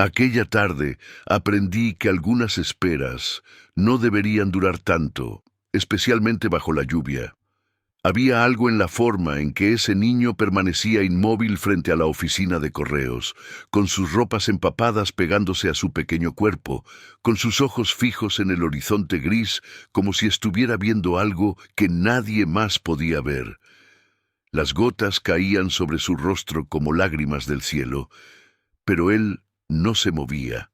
Aquella tarde aprendí que algunas esperas no deberían durar tanto, especialmente bajo la lluvia. Había algo en la forma en que ese niño permanecía inmóvil frente a la oficina de correos, con sus ropas empapadas pegándose a su pequeño cuerpo, con sus ojos fijos en el horizonte gris, como si estuviera viendo algo que nadie más podía ver. Las gotas caían sobre su rostro como lágrimas del cielo, pero él no se movía,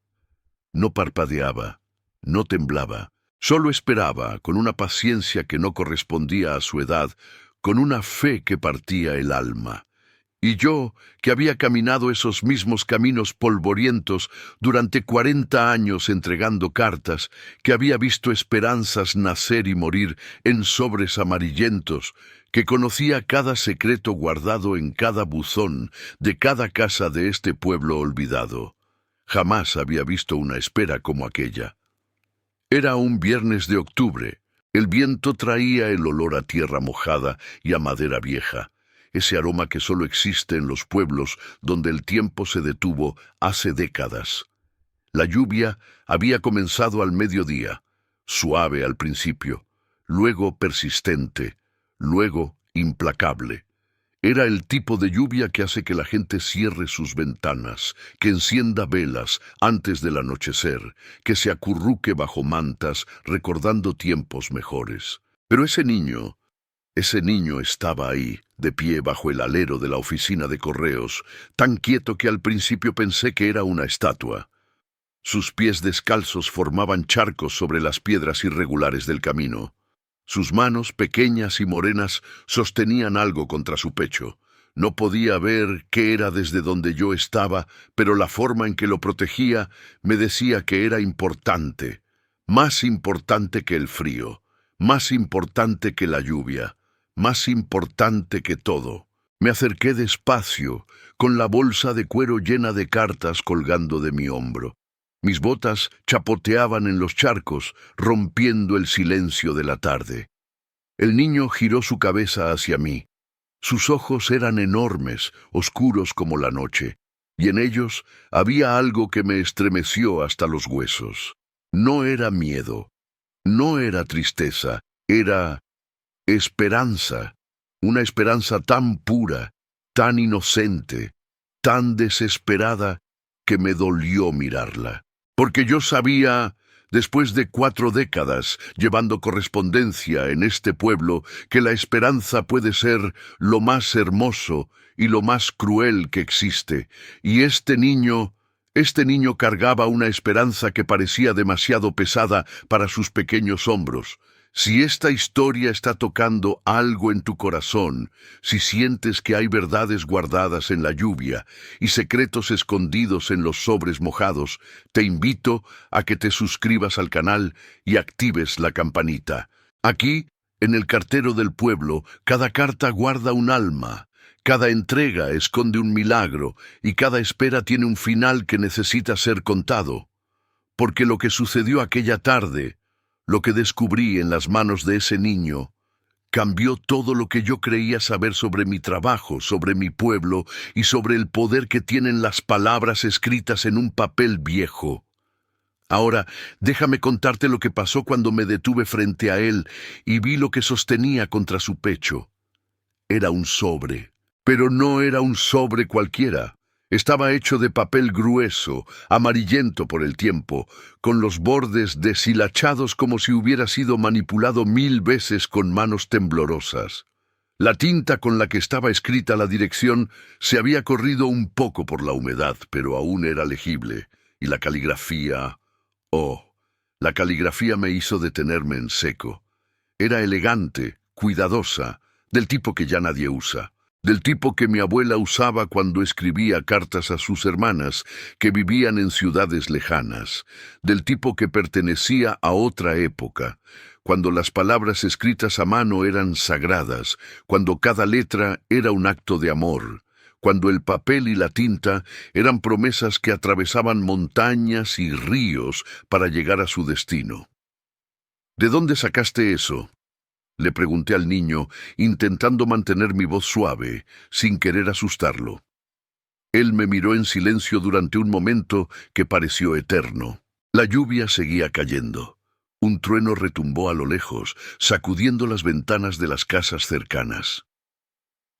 no parpadeaba, no temblaba. Solo esperaba, con una paciencia que no correspondía a su edad, con una fe que partía el alma. Y yo, que había caminado esos mismos caminos polvorientos durante 40 años entregando cartas, que había visto esperanzas nacer y morir en sobres amarillentos, que conocía cada secreto guardado en cada buzón de cada casa de este pueblo olvidado. Jamás había visto una espera como aquella. Era un viernes de octubre. El viento traía el olor a tierra mojada y a madera vieja, ese aroma que solo existe en los pueblos donde el tiempo se detuvo hace décadas. La lluvia había comenzado al mediodía, suave al principio, luego persistente, luego implacable. Era el tipo de lluvia que hace que la gente cierre sus ventanas, que encienda velas antes del anochecer, que se acurruque bajo mantas recordando tiempos mejores. Pero ese niño estaba ahí, de pie bajo el alero de la oficina de correos, tan quieto que al principio pensé que era una estatua. Sus pies descalzos formaban charcos sobre las piedras irregulares del camino. Sus manos, pequeñas y morenas, sostenían algo contra su pecho. No podía ver qué era desde donde yo estaba, pero la forma en que lo protegía me decía que era importante, más importante que el frío, más importante que la lluvia, más importante que todo. Me acerqué despacio, con la bolsa de cuero llena de cartas colgando de mi hombro. Mis botas chapoteaban en los charcos, rompiendo el silencio de la tarde. El niño giró su cabeza hacia mí. Sus ojos eran enormes, oscuros como la noche, y en ellos había algo que me estremeció hasta los huesos. No era miedo, no era tristeza, era esperanza, una esperanza tan pura, tan inocente, tan desesperada, que me dolió mirarla. Porque yo sabía, después de 4 décadas llevando correspondencia en este pueblo, que la esperanza puede ser lo más hermoso y lo más cruel que existe. Y este niño cargaba una esperanza que parecía demasiado pesada para sus pequeños hombros. Si esta historia está tocando algo en tu corazón, si sientes que hay verdades guardadas en la lluvia y secretos escondidos en los sobres mojados, te invito a que te suscribas al canal y actives la campanita. Aquí, en el cartero del pueblo, cada carta guarda un alma, cada entrega esconde un milagro y cada espera tiene un final que necesita ser contado. Porque lo que sucedió aquella tarde, lo que descubrí en las manos de ese niño, cambió todo lo que yo creía saber sobre mi trabajo, sobre mi pueblo y sobre el poder que tienen las palabras escritas en un papel viejo. Ahora, déjame contarte lo que pasó cuando me detuve frente a él y vi lo que sostenía contra su pecho. Era un sobre, pero no era un sobre cualquiera. Estaba hecho de papel grueso, amarillento por el tiempo, con los bordes deshilachados como si hubiera sido manipulado 1000 veces con manos temblorosas. La tinta con la que estaba escrita la dirección se había corrido un poco por la humedad, pero aún era legible. Y la caligrafía... Oh, la caligrafía me hizo detenerme en seco. Era elegante, cuidadosa, del tipo que ya nadie usa. Del tipo que mi abuela usaba cuando escribía cartas a sus hermanas, que vivían en ciudades lejanas, del tipo que pertenecía a otra época, cuando las palabras escritas a mano eran sagradas, cuando cada letra era un acto de amor, cuando el papel y la tinta eran promesas que atravesaban montañas y ríos para llegar a su destino. ¿De dónde sacaste eso?, le pregunté al niño, intentando mantener mi voz suave, sin querer asustarlo. Él me miró en silencio durante un momento que pareció eterno. La lluvia seguía cayendo. Un trueno retumbó a lo lejos, sacudiendo las ventanas de las casas cercanas.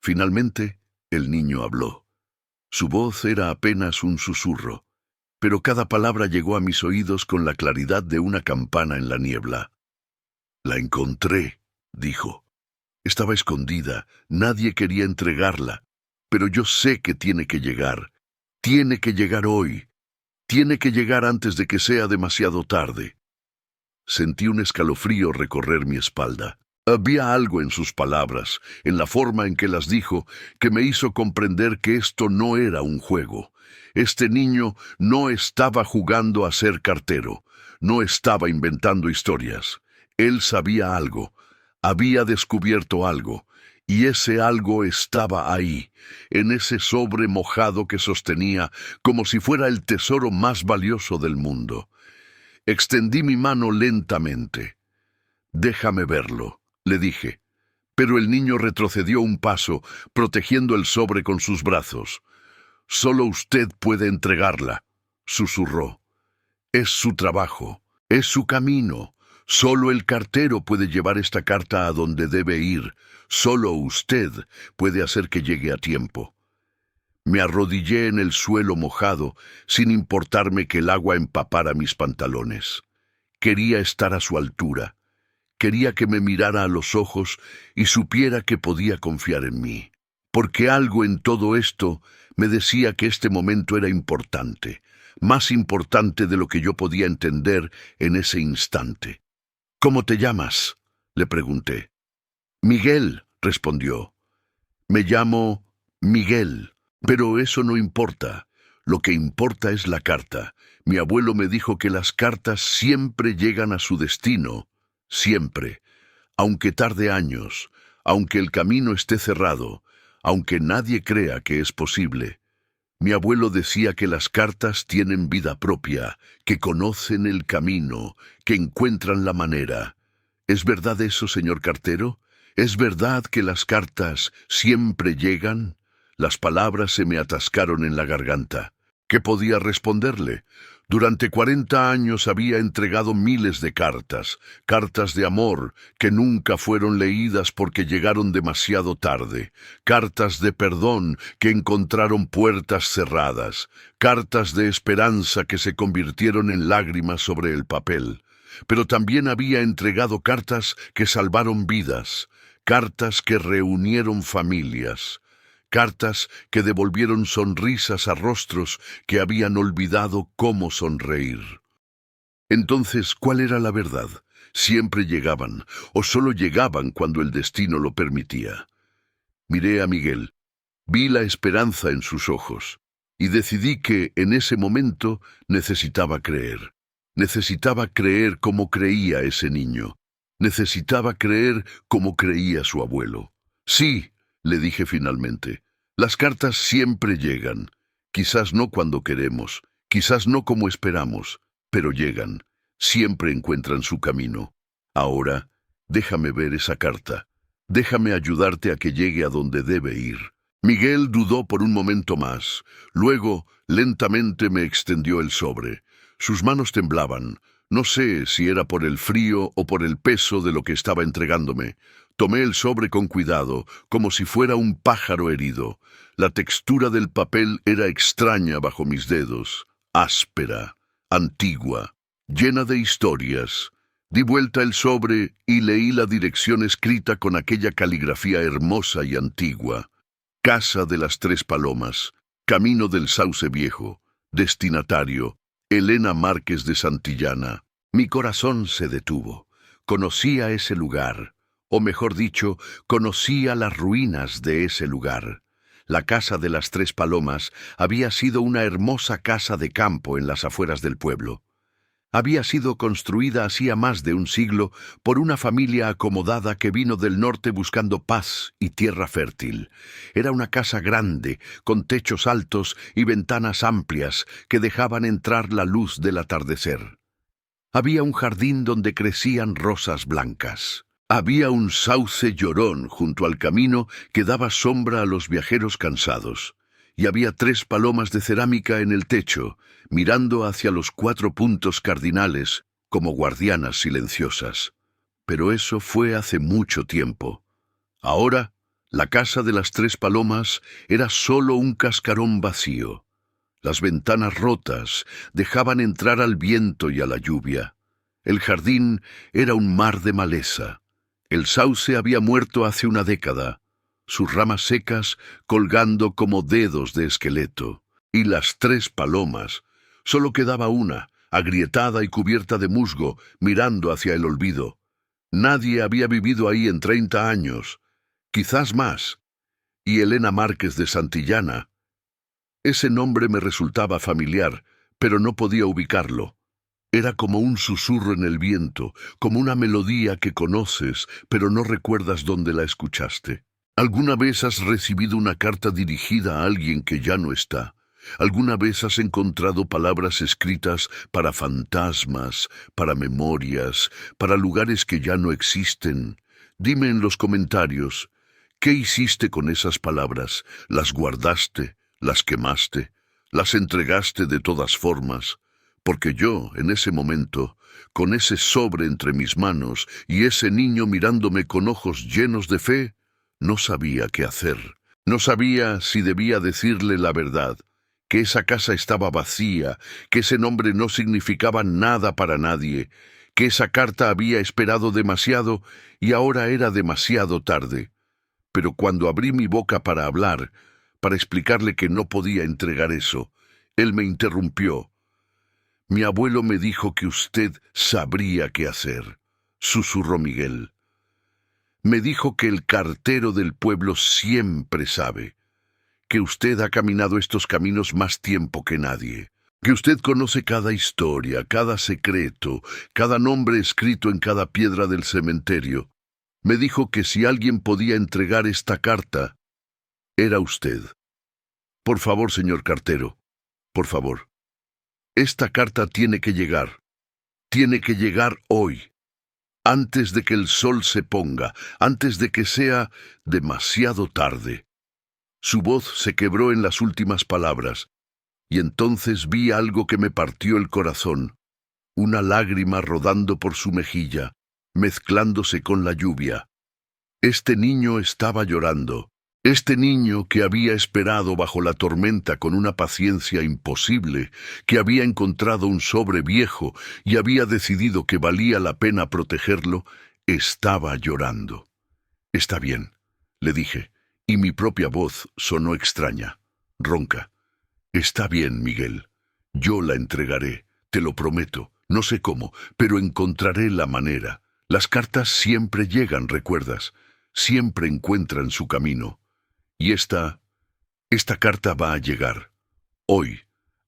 Finalmente, el niño habló. Su voz era apenas un susurro, pero cada palabra llegó a mis oídos con la claridad de una campana en la niebla. «La encontré», dijo. Estaba escondida, nadie quería entregarla, pero yo sé que tiene que llegar. Tiene que llegar hoy. Tiene que llegar antes de que sea demasiado tarde. Sentí un escalofrío recorrer mi espalda. Había algo en sus palabras, en la forma en que las dijo, que me hizo comprender que esto no era un juego. Este niño no estaba jugando a ser cartero, no estaba inventando historias. Él sabía algo, había descubierto algo, y ese algo estaba ahí, en ese sobre mojado que sostenía como si fuera el tesoro más valioso del mundo. Extendí mi mano lentamente. «Déjame verlo», le dije. Pero el niño retrocedió un paso, protegiendo el sobre con sus brazos. «Solo usted puede entregarla», susurró. «Es su trabajo, es su camino. Solo el cartero puede llevar esta carta a donde debe ir. Solo usted puede hacer que llegue a tiempo». Me arrodillé en el suelo mojado, sin importarme que el agua empapara mis pantalones. Quería estar a su altura. Quería que me mirara a los ojos y supiera que podía confiar en mí. Porque algo en todo esto me decía que este momento era importante, más importante de lo que yo podía entender en ese instante. «¿Cómo te llamas?», le pregunté. «Miguel», respondió. «Me llamo Miguel, pero eso no importa. Lo que importa es la carta. Mi abuelo me dijo que las cartas siempre llegan a su destino, siempre, aunque tarde años, aunque el camino esté cerrado, aunque nadie crea que es posible. Mi abuelo decía que las cartas tienen vida propia, que conocen el camino, que encuentran la manera. ¿Es verdad eso, señor cartero? ¿Es verdad que las cartas siempre llegan?» Las palabras se me atascaron en la garganta. ¿Qué podía responderle? Durante 40 años había entregado miles de cartas, cartas de amor, que nunca fueron leídas porque llegaron demasiado tarde, cartas de perdón que encontraron puertas cerradas, cartas de esperanza que se convirtieron en lágrimas sobre el papel. Pero también había entregado cartas que salvaron vidas, cartas que reunieron familias, cartas que devolvieron sonrisas a rostros que habían olvidado cómo sonreír. Entonces, ¿cuál era la verdad? ¿Siempre llegaban, o solo llegaban cuando el destino lo permitía? Miré a Miguel, vi la esperanza en sus ojos, y decidí que, en ese momento, necesitaba creer. Necesitaba creer como creía ese niño. Necesitaba creer como creía su abuelo. «Sí», le dije finalmente, «las cartas siempre llegan. Quizás no cuando queremos, quizás no como esperamos, pero llegan. Siempre encuentran su camino. Ahora, déjame ver esa carta. Déjame ayudarte a que llegue a donde debe ir». Miguel dudó por un momento más. Luego, lentamente me extendió el sobre. Sus manos temblaban. No sé si era por el frío o por el peso de lo que estaba entregándome. Tomé el sobre con cuidado, como si fuera un pájaro herido. La textura del papel era extraña bajo mis dedos, áspera, antigua, llena de historias. Di vuelta el sobre y leí la dirección escrita con aquella caligrafía hermosa y antigua. Casa de las Tres Palomas, Camino del Sauce Viejo, destinatario, Elena Márquez de Santillana. Mi corazón se detuvo. Conocía ese lugar, o mejor dicho, conocía las ruinas de ese lugar. La Casa de las Tres Palomas había sido una hermosa casa de campo en las afueras del pueblo. Había sido construida hacía más de un siglo por una familia acomodada que vino del norte buscando paz y tierra fértil. Era una casa grande, con techos altos y ventanas amplias que dejaban entrar la luz del atardecer. Había un jardín donde crecían rosas blancas. Había un sauce llorón junto al camino que daba sombra a los viajeros cansados. y había 3 palomas de cerámica en el techo, mirando hacia los 4 puntos cardinales como guardianas silenciosas. Pero eso fue hace mucho tiempo. Ahora, la casa de las 3 palomas era solo un cascarón vacío. Las ventanas rotas dejaban entrar al viento y a la lluvia. El jardín era un mar de maleza. El sauce había muerto hace una década, sus ramas secas colgando como dedos de esqueleto. Y las 3 palomas, solo quedaba una, agrietada y cubierta de musgo, mirando hacia el olvido. Nadie había vivido ahí en 30 años, quizás más. Y Elena Márquez de Santillana. Ese nombre me resultaba familiar, pero no podía ubicarlo. Era como un susurro en el viento, como una melodía que conoces, pero no recuerdas dónde la escuchaste. ¿Alguna vez has recibido una carta dirigida a alguien que ya no está? ¿Alguna vez has encontrado palabras escritas para fantasmas, para memorias, para lugares que ya no existen? Dime en los comentarios, ¿qué hiciste con esas palabras? ¿Las guardaste? ¿Las quemaste? ¿Las entregaste de todas formas? Porque yo, en ese momento, con ese sobre entre mis manos y ese niño mirándome con ojos llenos de fe, no sabía qué hacer. No sabía si debía decirle la verdad, que esa casa estaba vacía, que ese nombre no significaba nada para nadie, que esa carta había esperado demasiado y ahora era demasiado tarde. Pero cuando abrí mi boca para hablar, para explicarle que no podía entregar eso, él me interrumpió. «Mi abuelo me dijo que usted sabría qué hacer», susurró Miguel. «Me dijo que el cartero del pueblo siempre sabe, que usted ha caminado estos caminos más tiempo que nadie, que usted conoce cada historia, cada secreto, cada nombre escrito en cada piedra del cementerio. Me dijo que si alguien podía entregar esta carta, era usted. Por favor, señor cartero, por favor. Esta carta tiene que llegar hoy, antes de que el sol se ponga, antes de que sea demasiado tarde». Su voz se quebró en las últimas palabras, y entonces vi algo que me partió el corazón, una lágrima rodando por su mejilla, mezclándose con la lluvia. Este niño estaba llorando. Este niño que había esperado bajo la tormenta con una paciencia imposible, que había encontrado un sobre viejo y había decidido que valía la pena protegerlo, estaba llorando. «Está bien», le dije, y mi propia voz sonó extraña, ronca. «Está bien, Miguel. Yo la entregaré, te lo prometo. No sé cómo, pero encontraré la manera. Las cartas siempre llegan, ¿recuerdas? Siempre encuentran su camino. Y esta carta va a llegar. Hoy,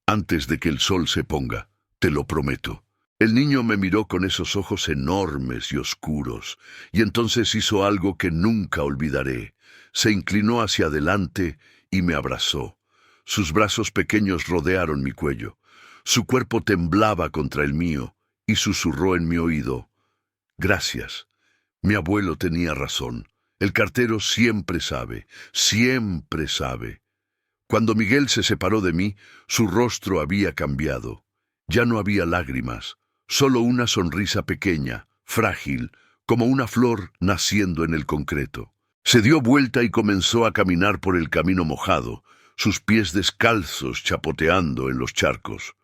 antes de que el sol se ponga, te lo prometo». El niño me miró con esos ojos enormes y oscuros, y entonces hizo algo que nunca olvidaré. Se inclinó hacia adelante y me abrazó. Sus brazos pequeños rodearon mi cuello. Su cuerpo temblaba contra el mío y susurró en mi oído: «Gracias. Mi abuelo tenía razón. El cartero siempre sabe, siempre sabe». Cuando Miguel se separó de mí, su rostro había cambiado. Ya no había lágrimas, solo una sonrisa pequeña, frágil, como una flor naciendo en el concreto. Se dio vuelta y comenzó a caminar por el camino mojado, sus pies descalzos chapoteando en los charcos.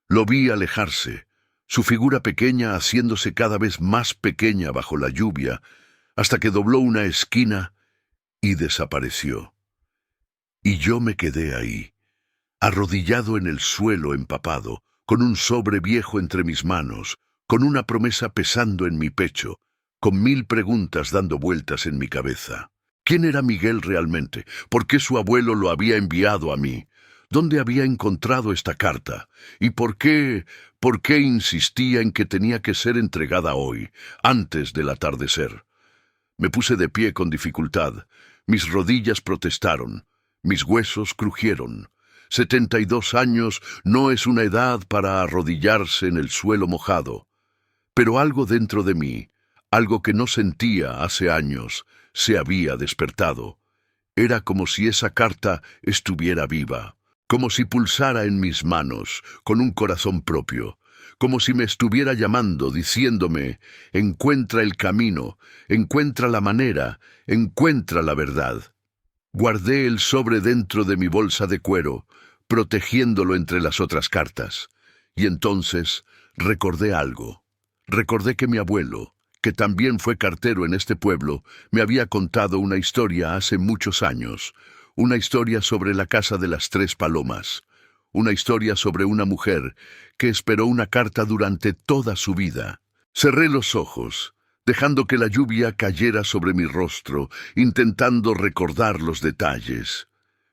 Lo vi alejarse, su figura pequeña haciéndose cada vez más pequeña bajo la lluvia, hasta que dobló una esquina y desapareció. Y yo me quedé ahí, arrodillado en el suelo empapado, con un sobre viejo entre mis manos, con una promesa pesando en mi pecho, con 1000 preguntas dando vueltas en mi cabeza. ¿Quién era Miguel realmente? ¿Por qué su abuelo lo había enviado a mí? ¿Dónde había encontrado esta carta? ¿Y por qué insistía en que tenía que ser entregada hoy, antes del atardecer? Me puse de pie con dificultad. Mis rodillas protestaron. Mis huesos crujieron. 72 años no es una edad para arrodillarse en el suelo mojado. Pero algo dentro de mí, algo que no sentía hace años, se había despertado. Era como si esa carta estuviera viva, como si pulsara en mis manos, con un corazón propio, como si me estuviera llamando, diciéndome: encuentra el camino, encuentra la manera, encuentra la verdad. Guardé el sobre dentro de mi bolsa de cuero, protegiéndolo entre las otras cartas. Y entonces recordé algo. Recordé que mi abuelo, que también fue cartero en este pueblo, me había contado una historia hace muchos años, una historia sobre la casa de las 3 palomas, una historia sobre una mujer que esperó una carta durante toda su vida. Cerré los ojos, dejando que la lluvia cayera sobre mi rostro, intentando recordar los detalles.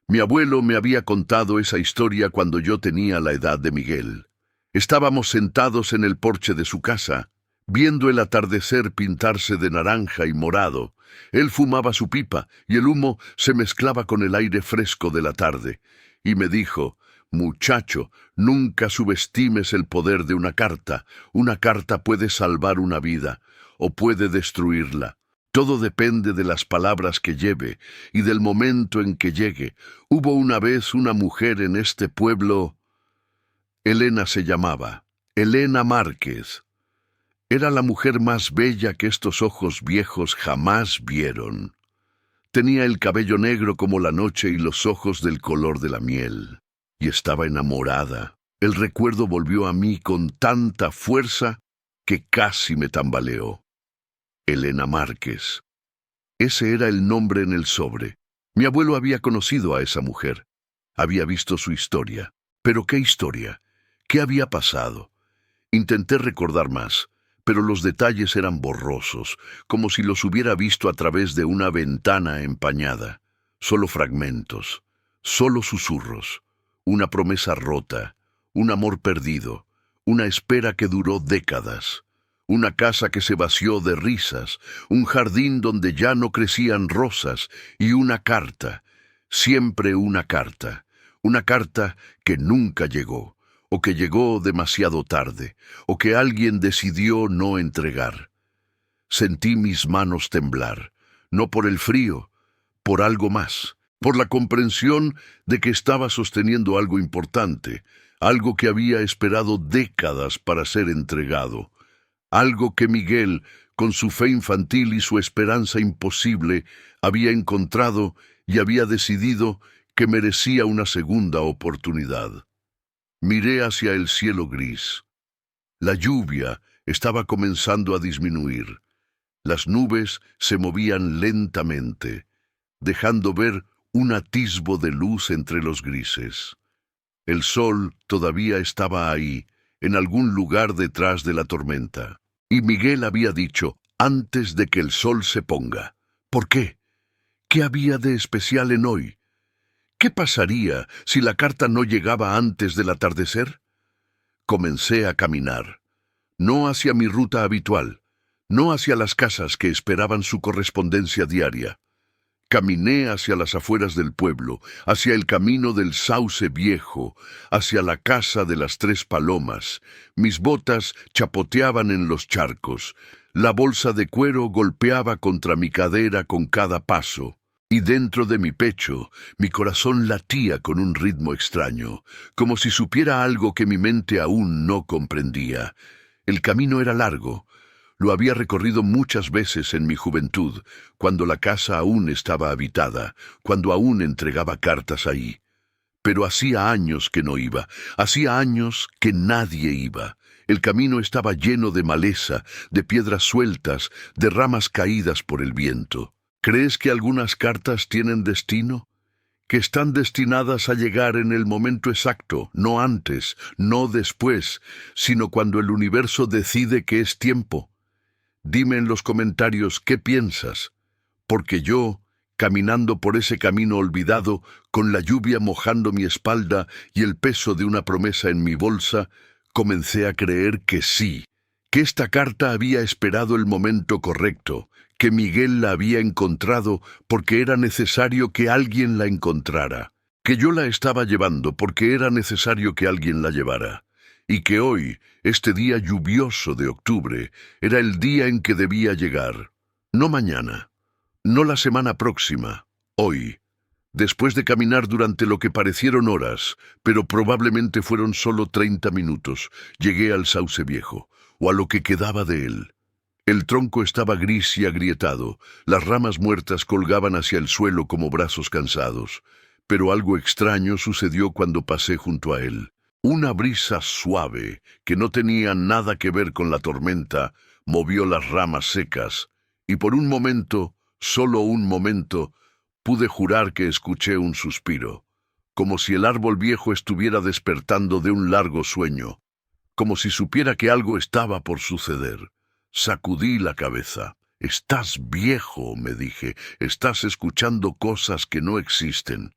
Mi abuelo me había contado esa historia cuando yo tenía la edad de Miguel. Estábamos sentados en el porche de su casa, viendo el atardecer pintarse de naranja y morado. Él fumaba su pipa y el humo se mezclaba con el aire fresco de la tarde. Y me dijo: muchacho, nunca subestimes el poder de una carta. Una carta puede salvar una vida o puede destruirla. Todo depende de las palabras que lleve y del momento en que llegue. Hubo una vez una mujer en este pueblo. Elena se llamaba, Elena Márquez. Era la mujer más bella que estos ojos viejos jamás vieron. Tenía el cabello negro como la noche y los ojos del color de la miel. Y estaba enamorada. El recuerdo volvió a mí con tanta fuerza que casi me tambaleó. Elena Márquez. Ese era el nombre en el sobre. Mi abuelo había conocido a esa mujer. Había visto su historia. ¿Pero qué historia? ¿Qué había pasado? Intenté recordar más, pero los detalles eran borrosos, como si los hubiera visto a través de una ventana empañada. Solo fragmentos, solo susurros, una promesa rota, un amor perdido, una espera que duró décadas, una casa que se vació de risas, un jardín donde ya no crecían rosas y una carta, siempre una carta que nunca llegó, o que llegó demasiado tarde, o que alguien decidió no entregar. Sentí mis manos temblar, no por el frío, por algo más, por la comprensión de que estaba sosteniendo algo importante, algo que había esperado décadas para ser entregado, algo que Miguel, con su fe infantil y su esperanza imposible, había encontrado y había decidido que merecía una segunda oportunidad. Miré hacia el cielo gris. La lluvia estaba comenzando a disminuir. Las nubes se movían lentamente, dejando ver un atisbo de luz entre los grises. El sol todavía estaba ahí, en algún lugar detrás de la tormenta. Y Miguel había dicho: antes de que el sol se ponga. ¿Por qué? ¿Qué había de especial en hoy? ¿Qué pasaría si la carta no llegaba antes del atardecer? Comencé a caminar, no hacia mi ruta habitual, no hacia las casas que esperaban su correspondencia diaria. Caminé hacia las afueras del pueblo, hacia el camino del sauce viejo, hacia la casa de las 3 palomas. Mis botas chapoteaban en los charcos, la bolsa de cuero golpeaba contra mi cadera con cada paso. Y dentro de mi pecho, mi corazón latía con un ritmo extraño, como si supiera algo que mi mente aún no comprendía. El camino era largo. Lo había recorrido muchas veces en mi juventud, cuando la casa aún estaba habitada, cuando aún entregaba cartas ahí. Pero hacía años que no iba, hacía años que nadie iba. El camino estaba lleno de maleza, de piedras sueltas, de ramas caídas por el viento. ¿Crees que algunas cartas tienen destino? Que están destinadas a llegar en el momento exacto, no antes, no después, sino cuando el universo decide que es tiempo. Dime en los comentarios qué piensas, porque yo, caminando por ese camino olvidado, con la lluvia mojando mi espalda y el peso de una promesa en mi bolsa, comencé a creer que sí, que esta carta había esperado el momento correcto, que Miguel la había encontrado porque era necesario que alguien la encontrara, que yo la estaba llevando porque era necesario que alguien la llevara, y que hoy, este día lluvioso de octubre, era el día en que debía llegar. No mañana, no la semana próxima, hoy. Después de caminar durante lo que parecieron horas, pero probablemente fueron solo 30 minutos, llegué al sauce viejo, o a lo que quedaba de él. El tronco estaba gris y agrietado, las ramas muertas colgaban hacia el suelo como brazos cansados, pero algo extraño sucedió cuando pasé junto a él. Una brisa suave, que no tenía nada que ver con la tormenta, movió las ramas secas, y por un momento, solo un momento, pude jurar que escuché un suspiro, como si el árbol viejo estuviera despertando de un largo sueño, como si supiera que algo estaba por suceder. Sacudí la cabeza. «Estás viejo», me dije, «estás escuchando cosas que no existen».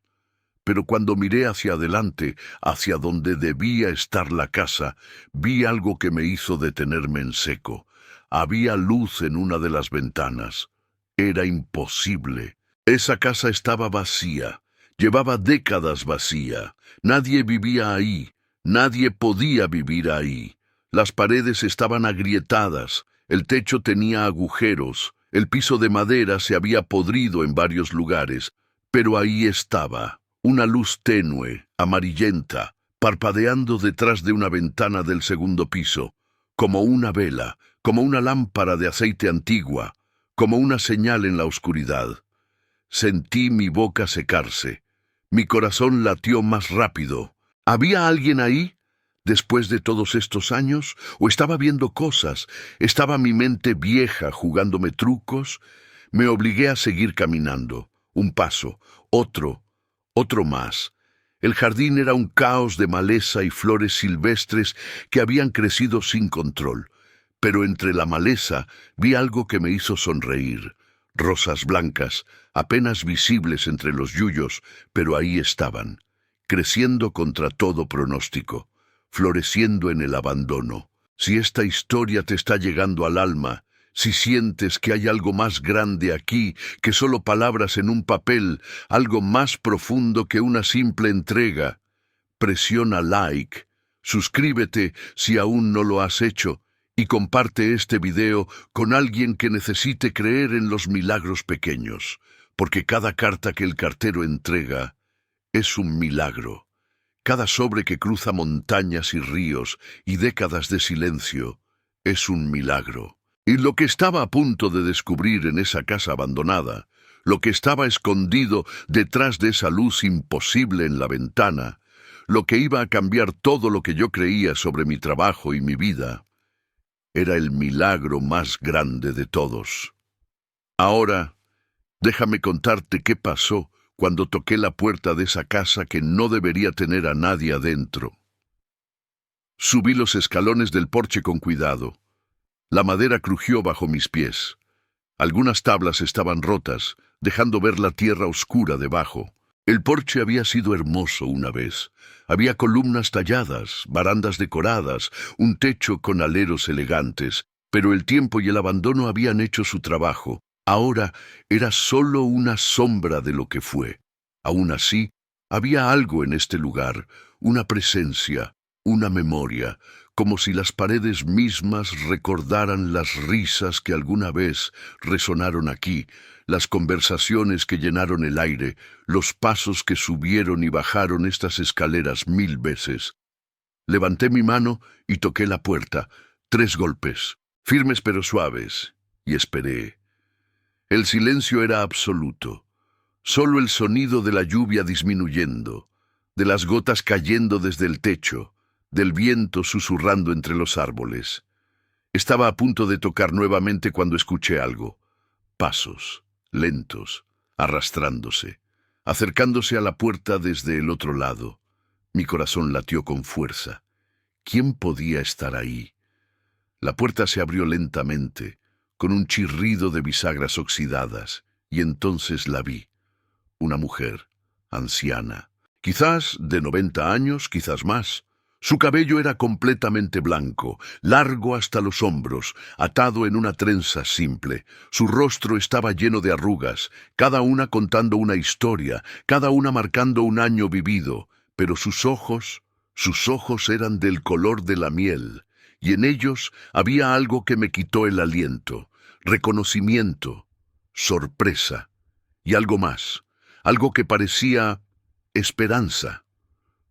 Pero cuando miré hacia adelante, hacia donde debía estar la casa, vi algo que me hizo detenerme en seco. Había luz en una de las ventanas. Era imposible. Esa casa estaba vacía. Llevaba décadas vacía. Nadie vivía ahí. Nadie podía vivir ahí. Las paredes estaban agrietadas. El techo tenía agujeros. El piso de madera se había podrido en varios lugares. Pero ahí estaba. Una luz tenue, amarillenta, parpadeando detrás de una ventana del segundo piso, como una vela, como una lámpara de aceite antigua, como una señal en la oscuridad. Sentí mi boca secarse. Mi corazón latió más rápido. ¿Había alguien ahí? ¿Después de todos estos años? ¿O estaba viendo cosas? ¿Estaba mi mente vieja jugándome trucos? Me obligué a seguir caminando. Un paso, otro más. El jardín era un caos de maleza y flores silvestres que habían crecido sin control. Pero entre la maleza vi algo que me hizo sonreír. Rosas blancas, apenas visibles entre los yuyos, pero ahí estaban, creciendo contra todo pronóstico, floreciendo en el abandono. Si esta historia te está llegando al alma, si sientes que hay algo más grande aquí que solo palabras en un papel, algo más profundo que una simple entrega, presiona like, suscríbete si aún no lo has hecho y comparte este video con alguien que necesite creer en los milagros pequeños, porque cada carta que el cartero entrega es un milagro. Cada sobre que cruza montañas y ríos y décadas de silencio es un milagro. Y lo que estaba a punto de descubrir en esa casa abandonada, lo que estaba escondido detrás de esa luz imposible en la ventana, lo que iba a cambiar todo lo que yo creía sobre mi trabajo y mi vida, era el milagro más grande de todos. Ahora, déjame contarte qué pasó cuando toqué la puerta de esa casa que no debería tener a nadie adentro. Subí los escalones del porche con cuidado. La madera crujió bajo mis pies. Algunas tablas estaban rotas, dejando ver la tierra oscura debajo. El porche había sido hermoso una vez. Había columnas talladas, barandas decoradas, un techo con aleros elegantes, pero el tiempo y el abandono habían hecho su trabajo. Ahora era solo una sombra de lo que fue. Aún así, había algo en este lugar, una presencia, una memoria, como si las paredes mismas recordaran las risas que alguna vez resonaron aquí, las conversaciones que llenaron el aire, los pasos que subieron y bajaron estas escaleras 1000 veces. Levanté mi mano y toqué la puerta, 3 golpes, firmes pero suaves, y esperé. El silencio era absoluto, solo el sonido de la lluvia disminuyendo, de las gotas cayendo desde el techo, del viento susurrando entre los árboles. Estaba a punto de tocar nuevamente cuando escuché algo. Pasos, lentos, arrastrándose, acercándose a la puerta desde el otro lado. Mi corazón latió con fuerza. ¿Quién podía estar ahí? La puerta se abrió lentamente, con un chirrido de bisagras oxidadas, y entonces la vi. Una mujer, anciana, quizás de 90 años, quizás más. Su cabello era completamente blanco, largo hasta los hombros, atado en una trenza simple. Su rostro estaba lleno de arrugas, cada una contando una historia, cada una marcando un año vivido, pero sus ojos eran del color de la miel, y en ellos había algo que me quitó el aliento, reconocimiento, sorpresa, y algo más. algo que parecía esperanza,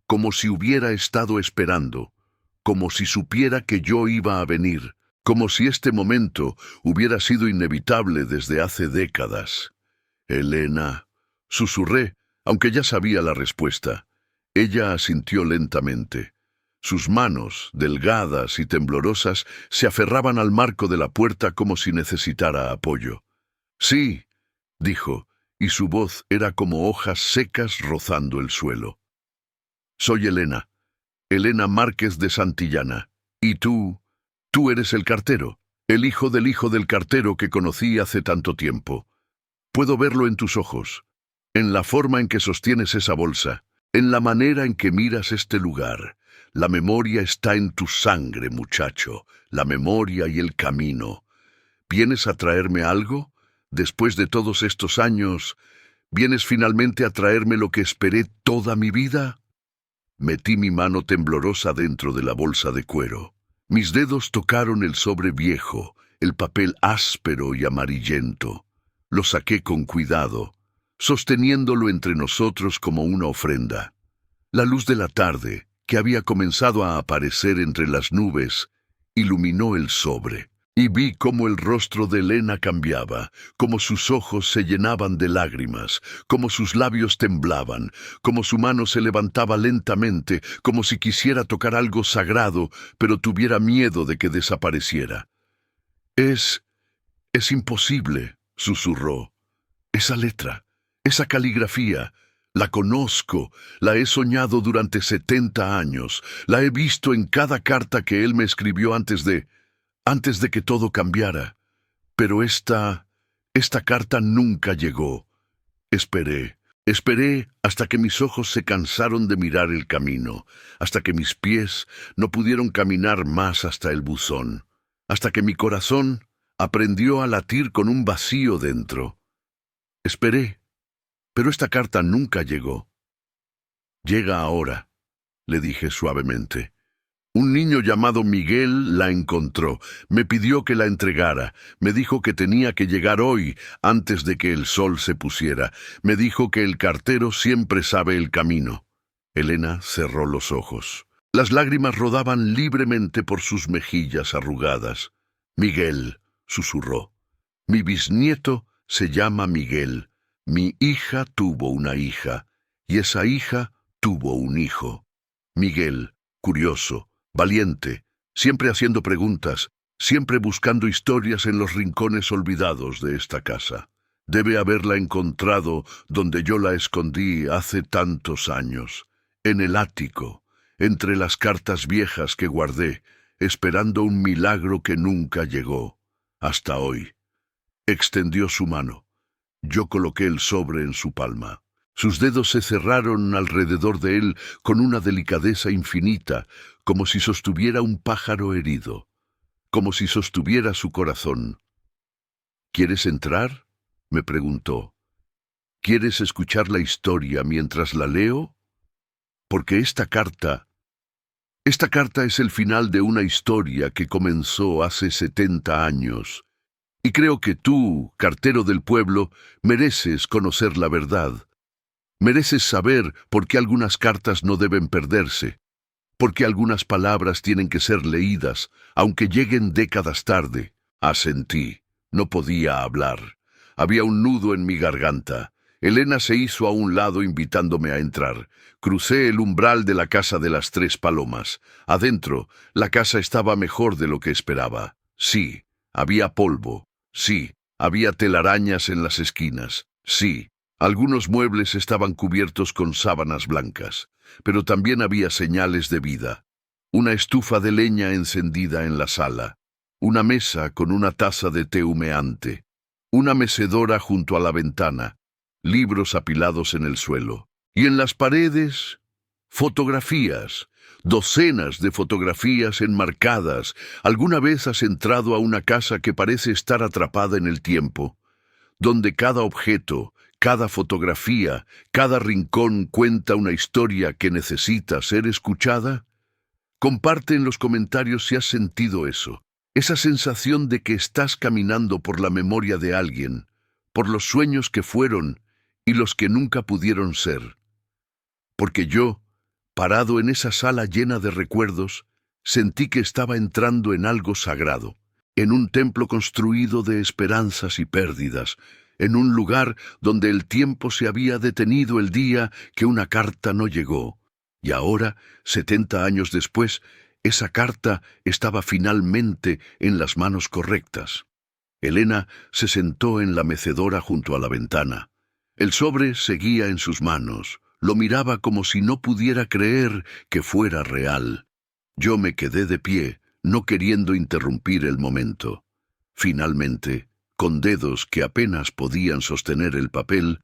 como si hubiera estado esperando, como si supiera que yo iba a venir, como si este momento hubiera sido inevitable desde hace décadas. Elena, susurré, aunque ya sabía la respuesta. Ella asintió lentamente. Sus manos, delgadas y temblorosas, se aferraban al marco de la puerta como si necesitara apoyo. Sí, dijo, y su voz era como hojas secas rozando el suelo. Soy Elena, Elena Márquez de Santillana. Y tú eres el cartero, el hijo del cartero que conocí hace tanto tiempo. Puedo verlo en tus ojos, en la forma en que sostienes esa bolsa, en la manera en que miras este lugar. La memoria está en tu sangre, muchacho, la memoria y el camino. ¿Vienes a traerme algo? Después de todos estos años, ¿vienes finalmente a traerme lo que esperé toda mi vida? Metí mi mano temblorosa dentro de la bolsa de cuero. Mis dedos tocaron el sobre viejo, el papel áspero y amarillento. Lo saqué con cuidado, sosteniéndolo entre nosotros como una ofrenda. La luz de la tarde, que había comenzado a aparecer entre las nubes, iluminó el sobre, y vi cómo el rostro de Elena cambiaba, cómo sus ojos se llenaban de lágrimas, cómo sus labios temblaban, cómo su mano se levantaba lentamente, como si quisiera tocar algo sagrado, pero tuviera miedo de que desapareciera. Es imposible, susurró. Esa letra, esa caligrafía, la conozco, la he soñado durante 70 años, la he visto en cada carta que él me escribió antes de que todo cambiara. Pero esta carta nunca llegó. Esperé hasta que mis ojos se cansaron de mirar el camino, hasta que mis pies no pudieron caminar más hasta el buzón, hasta que mi corazón aprendió a latir con un vacío dentro. Esperé, pero esta carta nunca llegó. Llega ahora, le dije suavemente. Un niño llamado Miguel la encontró, me pidió que la entregara, me dijo que tenía que llegar hoy, antes de que el sol se pusiera, me dijo que el cartero siempre sabe el camino. Elena cerró los ojos. Las lágrimas rodaban libremente por sus mejillas arrugadas. Miguel, susurró. Mi bisnieto se llama Miguel. Mi hija tuvo una hija, y esa hija tuvo un hijo. Miguel, curioso, valiente, siempre haciendo preguntas, siempre buscando historias en los rincones olvidados de esta casa. Debe haberla encontrado donde yo la escondí hace tantos años, en el ático, entre las cartas viejas que guardé, esperando un milagro que nunca llegó, hasta hoy. Extendió su mano. Yo coloqué el sobre en su palma. Sus dedos se cerraron alrededor de él con una delicadeza infinita, como si sostuviera un pájaro herido, como si sostuviera su corazón. ¿Quieres entrar?, me preguntó. ¿Quieres escuchar la historia mientras la leo? Porque esta carta es el final de una historia que comenzó hace 70 años. Y creo que tú, cartero del pueblo, mereces conocer la verdad. Mereces saber por qué algunas cartas no deben perderse, por qué algunas palabras tienen que ser leídas, aunque lleguen décadas tarde. Asentí. No podía hablar. Había un nudo en mi garganta. Elena se hizo a un lado invitándome a entrar. Crucé el umbral de la casa de las 3 palomas. Adentro, la casa estaba mejor de lo que esperaba. Sí, había polvo. Sí, había telarañas en las esquinas. Sí, algunos muebles estaban cubiertos con sábanas blancas, pero también había señales de vida. Una estufa de leña encendida en la sala, una mesa con una taza de té humeante, una mecedora junto a la ventana, libros apilados en el suelo. Y en las paredes, fotografías, docenas de fotografías enmarcadas. ¿Alguna vez has entrado a una casa que parece estar atrapada en el tiempo, donde cada objeto, cada fotografía, cada rincón cuenta una historia que necesita ser escuchada? Comparte en los comentarios si has sentido eso, esa sensación de que estás caminando por la memoria de alguien, por los sueños que fueron y los que nunca pudieron ser. Porque yo, parado en esa sala llena de recuerdos, sentí que estaba entrando en algo sagrado, en un templo construido de esperanzas y pérdidas, en un lugar donde el tiempo se había detenido el día que una carta no llegó. Y ahora, 70 años después, esa carta estaba finalmente en las manos correctas. Elena se sentó en la mecedora junto a la ventana. El sobre seguía en sus manos. Lo miraba como si no pudiera creer que fuera real. Yo me quedé de pie, no queriendo interrumpir el momento. Finalmente, con dedos que apenas podían sostener el papel,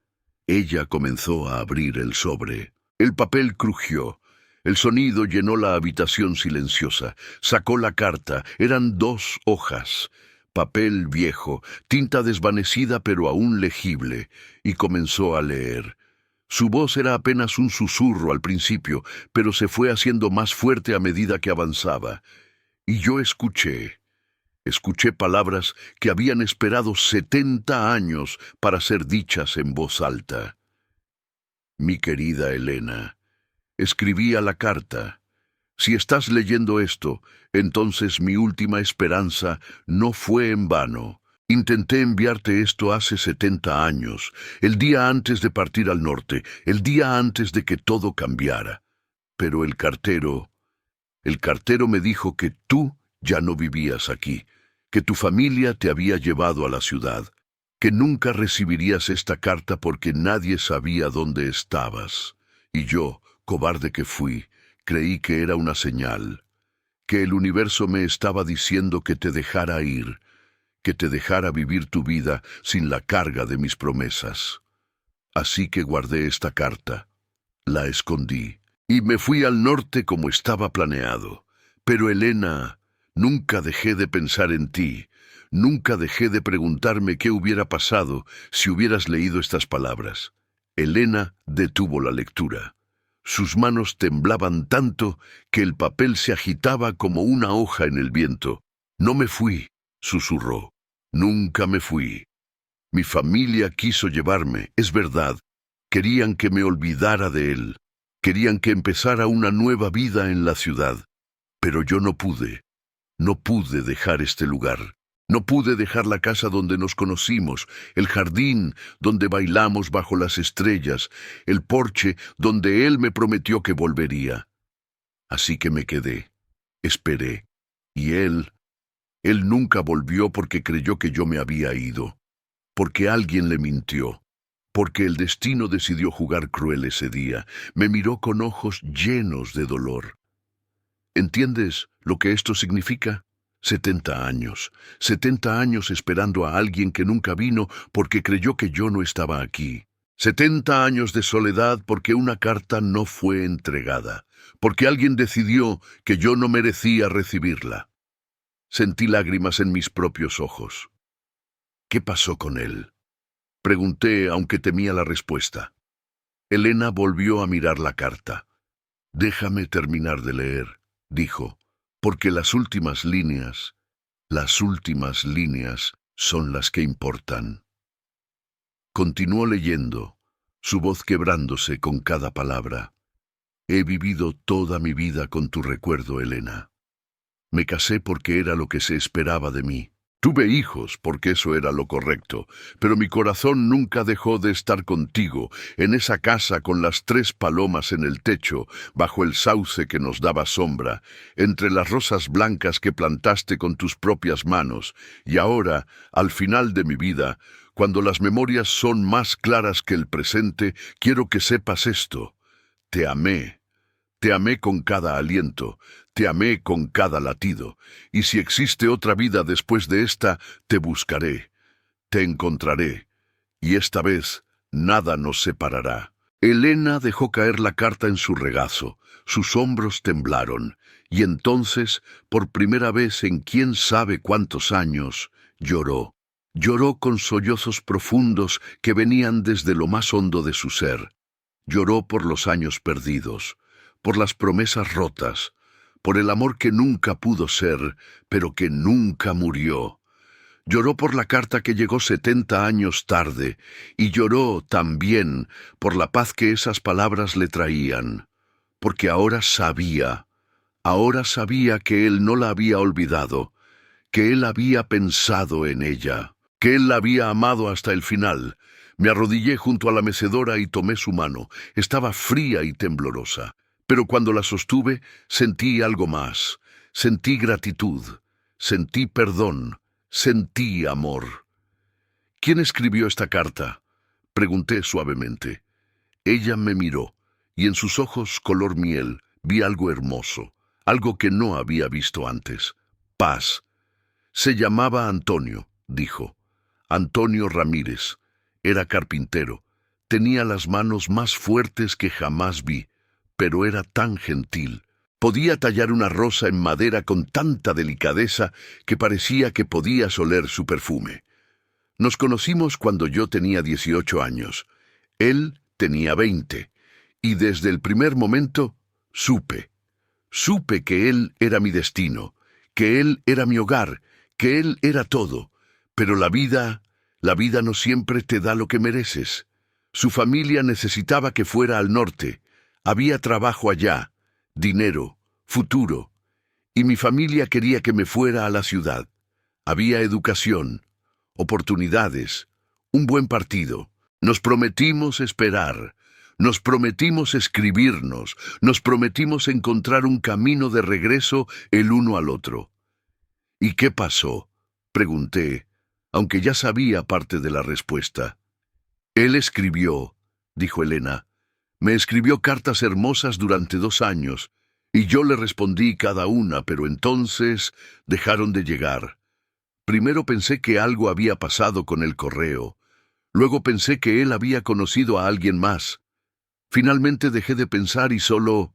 ella comenzó a abrir el sobre. El papel crujió. El sonido llenó la habitación silenciosa. Sacó la carta. Eran 2 hojas. Papel viejo, tinta desvanecida pero aún legible, y comenzó a leer. Su voz era apenas un susurro al principio, pero se fue haciendo más fuerte a medida que avanzaba. Y yo escuché palabras que habían esperado 70 años para ser dichas en voz alta. Mi querida Elena, escribía la carta. Si estás leyendo esto, entonces mi última esperanza no fue en vano. Intenté enviarte esto hace 70 años, el día antes de partir al norte, el día antes de que todo cambiara. Pero el cartero me dijo que tú ya no vivías aquí, que tu familia te había llevado a la ciudad, que nunca recibirías esta carta porque nadie sabía dónde estabas. Y yo, cobarde que fui, creí que era una señal, que el universo me estaba diciendo que te dejara ir, que te dejara vivir tu vida sin la carga de mis promesas. Así que guardé esta carta, la escondí, y me fui al norte como estaba planeado. Pero Elena, nunca dejé de pensar en ti, nunca dejé de preguntarme qué hubiera pasado si hubieras leído estas palabras. Elena detuvo la lectura. Sus manos temblaban tanto que el papel se agitaba como una hoja en el viento. No me fui, susurró. Nunca me fui. Mi familia quiso llevarme, es verdad. Querían que me olvidara de él. Querían que empezara una nueva vida en la ciudad. Pero yo no pude. No pude dejar este lugar. No pude dejar la casa donde nos conocimos, el jardín donde bailamos bajo las estrellas, el porche donde él me prometió que volvería. Así que me quedé, esperé, y él nunca volvió porque creyó que yo me había ido, porque alguien le mintió, porque el destino decidió jugar cruel ese día. Me miró con ojos llenos de dolor. ¿Entiendes lo que esto significa? 70 años. 70 años esperando a alguien que nunca vino porque creyó que yo no estaba aquí. 70 años de soledad porque una carta no fue entregada, porque alguien decidió que yo no merecía recibirla. Sentí lágrimas en mis propios ojos. ¿Qué pasó con él? Pregunté, aunque temía la respuesta. Elena volvió a mirar la carta. Déjame terminar de leer, dijo, porque las últimas líneas son las que importan. Continuó leyendo, su voz quebrándose con cada palabra. He vivido toda mi vida con tu recuerdo, Elena. Me casé porque era lo que se esperaba de mí. Tuve hijos porque eso era lo correcto, pero mi corazón nunca dejó de estar contigo, en esa casa con las 3 palomas en el techo, bajo el sauce que nos daba sombra, entre las rosas blancas que plantaste con tus propias manos, y ahora, al final de mi vida, cuando las memorias son más claras que el presente, quiero que sepas esto. Te amé. Te amé con cada aliento, te amé con cada latido, y si existe otra vida después de esta, te buscaré, te encontraré, y esta vez nada nos separará. Elena dejó caer la carta en su regazo, sus hombros temblaron, y entonces, por primera vez en quién sabe cuántos años, lloró. Lloró con sollozos profundos que venían desde lo más hondo de su ser. Lloró por los años perdidos, por las promesas rotas, por el amor que nunca pudo ser, pero que nunca murió. Lloró por la carta que llegó 70 años tarde, y lloró también por la paz que esas palabras le traían, porque ahora sabía que él no la había olvidado, que él había pensado en ella, que él la había amado hasta el final. Me arrodillé junto a la mecedora y tomé su mano. Estaba fría y temblorosa, pero cuando la sostuve sentí algo más. Sentí gratitud, sentí perdón, sentí amor. ¿Quién escribió esta carta?, pregunté suavemente. Ella me miró, y en sus ojos color miel vi algo hermoso, algo que no había visto antes. Paz. Se llamaba Antonio, dijo. Antonio Ramírez. Era carpintero. Tenía las manos más fuertes que jamás vi, pero era tan gentil. Podía tallar una rosa en madera con tanta delicadeza que parecía que podías oler su perfume. Nos conocimos cuando yo tenía 18 años. Él tenía 20. Y desde el primer momento supe que él era mi destino, que él era mi hogar, que él era todo. Pero la vida no siempre te da lo que mereces. Su familia necesitaba que fuera al norte. Había trabajo allá, dinero, futuro. Y mi familia quería que me fuera a la ciudad. Había educación, oportunidades, un buen partido. Nos prometimos esperar. Nos prometimos escribirnos, nos prometimos encontrar un camino de regreso el uno al otro. ¿Y qué pasó?, pregunté, aunque ya sabía parte de la respuesta. Él escribió, dijo Elena. Me escribió cartas hermosas durante 2 años, y yo le respondí cada una, pero entonces dejaron de llegar. Primero pensé que algo había pasado con el correo. Luego pensé que él había conocido a alguien más. Finalmente dejé de pensar y solo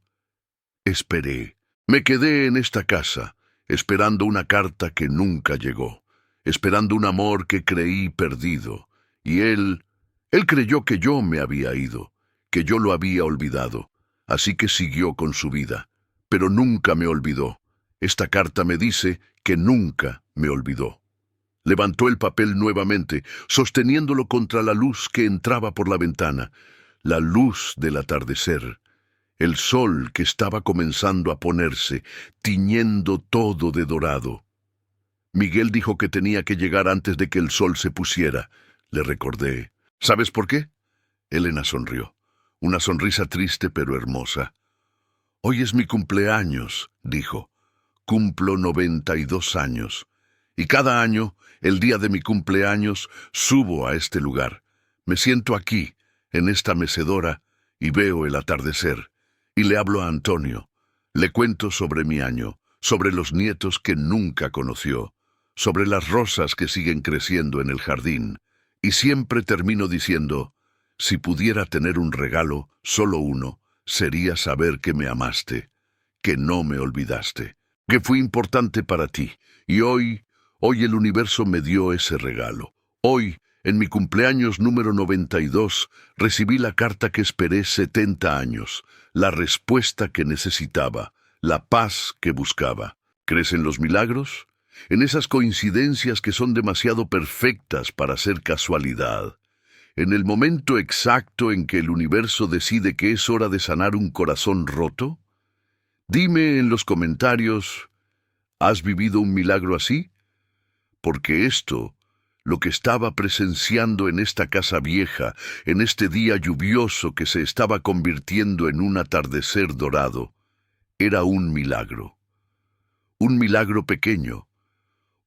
esperé. Me quedé en esta casa, esperando una carta que nunca llegó, esperando un amor que creí perdido. Y él creyó que yo me había ido, que yo lo había olvidado, así que siguió con su vida. Pero nunca me olvidó. Esta carta me dice que nunca me olvidó. Levantó el papel nuevamente, sosteniéndolo contra la luz que entraba por la ventana. La luz del atardecer, el sol que estaba comenzando a ponerse, tiñendo todo de dorado. Miguel dijo que tenía que llegar antes de que el sol se pusiera. Le recordé. ¿Sabes por qué? Elena sonrió. Una sonrisa triste pero hermosa. Hoy es mi cumpleaños, dijo. Cumplo 92 años. Y cada año, el día de mi cumpleaños, subo a este lugar. Me siento aquí, en esta mecedora, y veo el atardecer, y le hablo a Antonio. Le cuento sobre mi año, sobre los nietos que nunca conoció, sobre las rosas que siguen creciendo en el jardín, y siempre termino diciendo, si pudiera tener un regalo, solo uno, sería saber que me amaste, que no me olvidaste, que fui importante para ti, y hoy el universo me dio ese regalo. Hoy, en mi cumpleaños número 92, recibí la carta que esperé 70 años, la respuesta que necesitaba, la paz que buscaba. ¿Crees en los milagros? En esas coincidencias que son demasiado perfectas para ser casualidad. En el momento exacto en que el universo decide que es hora de sanar un corazón roto. Dime en los comentarios, ¿has vivido un milagro así? Porque esto, lo que estaba presenciando en esta casa vieja, en este día lluvioso que se estaba convirtiendo en un atardecer dorado, era un milagro. Un milagro pequeño,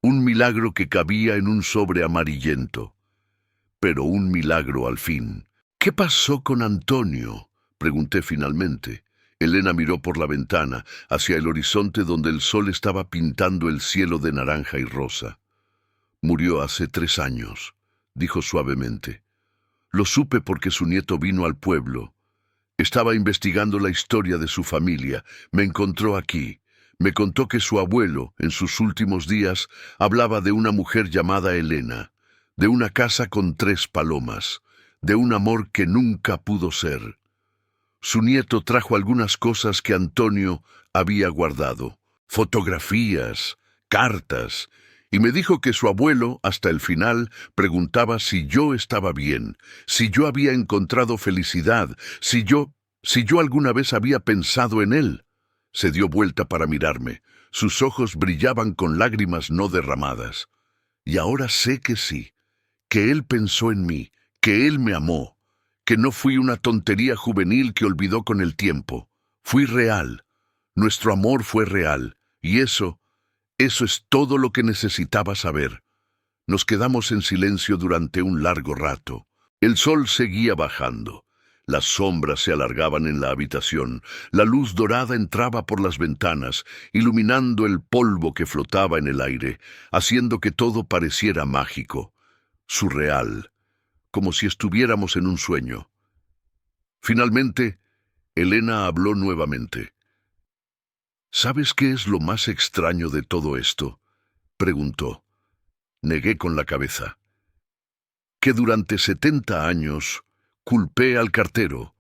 un milagro que cabía en un sobre amarillento, pero un milagro al fin. ¿Qué pasó con Antonio?, pregunté finalmente. Elena miró por la ventana, hacia el horizonte donde el sol estaba pintando el cielo de naranja y rosa. Murió hace 3 años, dijo suavemente. Lo supe porque su nieto vino al pueblo. Estaba investigando la historia de su familia. Me encontró aquí. Me contó que su abuelo, en sus últimos días, hablaba de una mujer llamada Elena, de una casa con 3 palomas, de un amor que nunca pudo ser. Su nieto trajo algunas cosas que Antonio había guardado, fotografías, cartas, Y me dijo que su abuelo, hasta el final, preguntaba si yo estaba bien, si yo había encontrado felicidad, si yo alguna vez había pensado en él. Se dio vuelta para mirarme. Sus ojos brillaban con lágrimas no derramadas. Y ahora sé que sí, que él pensó en mí, que él me amó, que no fui una tontería juvenil que olvidó con el tiempo. Fui real. Nuestro amor fue real. Y eso es todo lo que necesitaba saber. Nos quedamos en silencio durante un largo rato. El sol seguía bajando. Las sombras se alargaban en la habitación. La luz dorada entraba por las ventanas, iluminando el polvo que flotaba en el aire, haciendo que todo pareciera mágico, surreal, como si estuviéramos en un sueño. Finalmente, Elena habló nuevamente. ¿Sabes qué es lo más extraño de todo esto?, preguntó. Negué con la cabeza. Que durante 70 años culpé al cartero,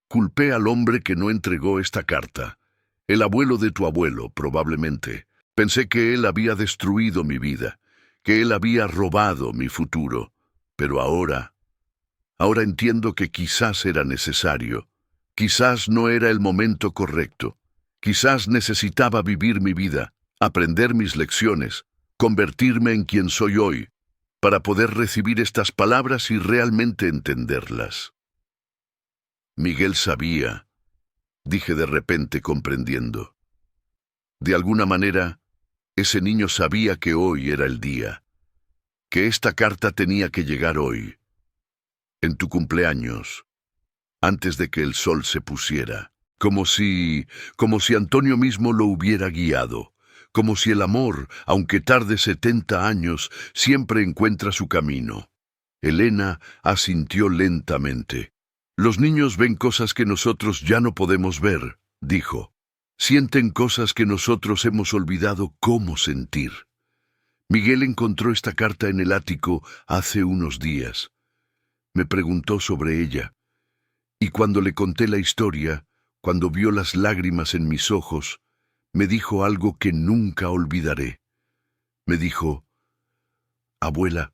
culpé al hombre que no entregó esta carta, el abuelo de tu abuelo, probablemente. Pensé que él había destruido mi vida, que él había robado mi futuro. Pero ahora entiendo que quizás era necesario, quizás no era el momento correcto, quizás necesitaba vivir mi vida, aprender mis lecciones, convertirme en quien soy hoy, para poder recibir estas palabras y realmente entenderlas. Miguel sabía, dije de repente comprendiendo. De alguna manera, ese niño sabía que hoy era el día, que esta carta tenía que llegar hoy, en tu cumpleaños, antes de que el sol se pusiera, como si Antonio mismo lo hubiera guiado. Como si el amor, aunque tarde 70 años, siempre encuentra su camino. Elena asintió lentamente. Los niños ven cosas que nosotros ya no podemos ver, dijo. Sienten cosas que nosotros hemos olvidado cómo sentir. Miguel encontró esta carta en el ático hace unos días. Me preguntó sobre ella. Y cuando le conté la historia, cuando vio las lágrimas en mis ojos, me dijo algo que nunca olvidaré. Me dijo: abuela,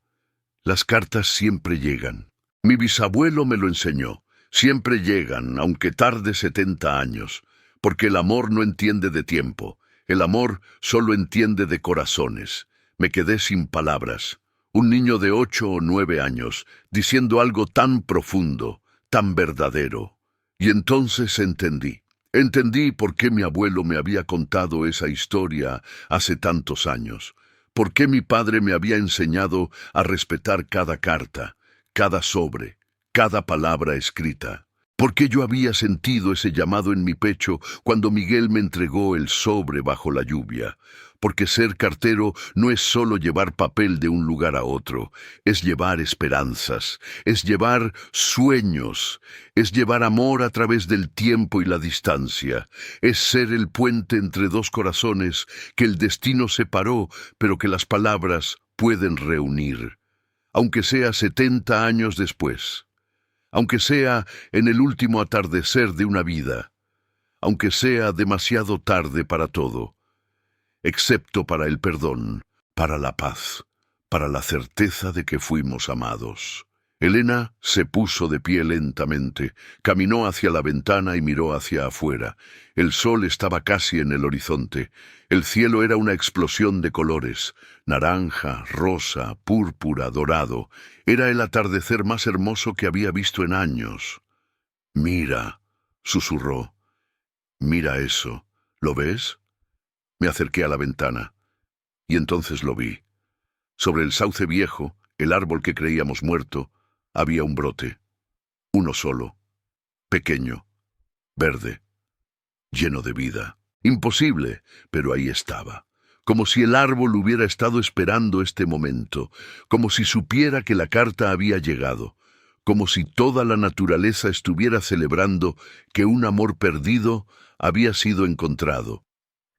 las cartas siempre llegan. Mi bisabuelo me lo enseñó. Siempre llegan, aunque tarde 70 años, porque el amor no entiende de tiempo. El amor solo entiende de corazones. Me quedé sin palabras. Un niño de 8 o 9 años, diciendo algo tan profundo, tan verdadero. Y entonces entendí. Entendí por qué mi abuelo me había contado esa historia hace tantos años, por qué mi padre me había enseñado a respetar cada carta, cada sobre, cada palabra escrita, por qué yo había sentido ese llamado en mi pecho cuando Miguel me entregó el sobre bajo la lluvia, porque ser cartero no es solo llevar papel de un lugar a otro, es llevar esperanzas, es llevar sueños, es llevar amor a través del tiempo y la distancia, es ser el puente entre dos corazones que el destino separó, pero que las palabras pueden reunir, aunque sea 70 años después, aunque sea en el último atardecer de una vida, aunque sea demasiado tarde para todo, excepto para el perdón, para la paz, para la certeza de que fuimos amados. Elena se puso de pie lentamente, caminó hacia la ventana y miró hacia afuera. El sol estaba casi en el horizonte. El cielo era una explosión de colores, naranja, rosa, púrpura, dorado. Era el atardecer más hermoso que había visto en años. «Mira», susurró, «mira eso. ¿Lo ves?» Me acerqué a la ventana, y entonces lo vi. Sobre el sauce viejo, el árbol que creíamos muerto, había un brote. Uno solo, pequeño, verde, lleno de vida. Imposible, pero ahí estaba. Como si el árbol hubiera estado esperando este momento, como si supiera que la carta había llegado, como si toda la naturaleza estuviera celebrando que un amor perdido había sido encontrado,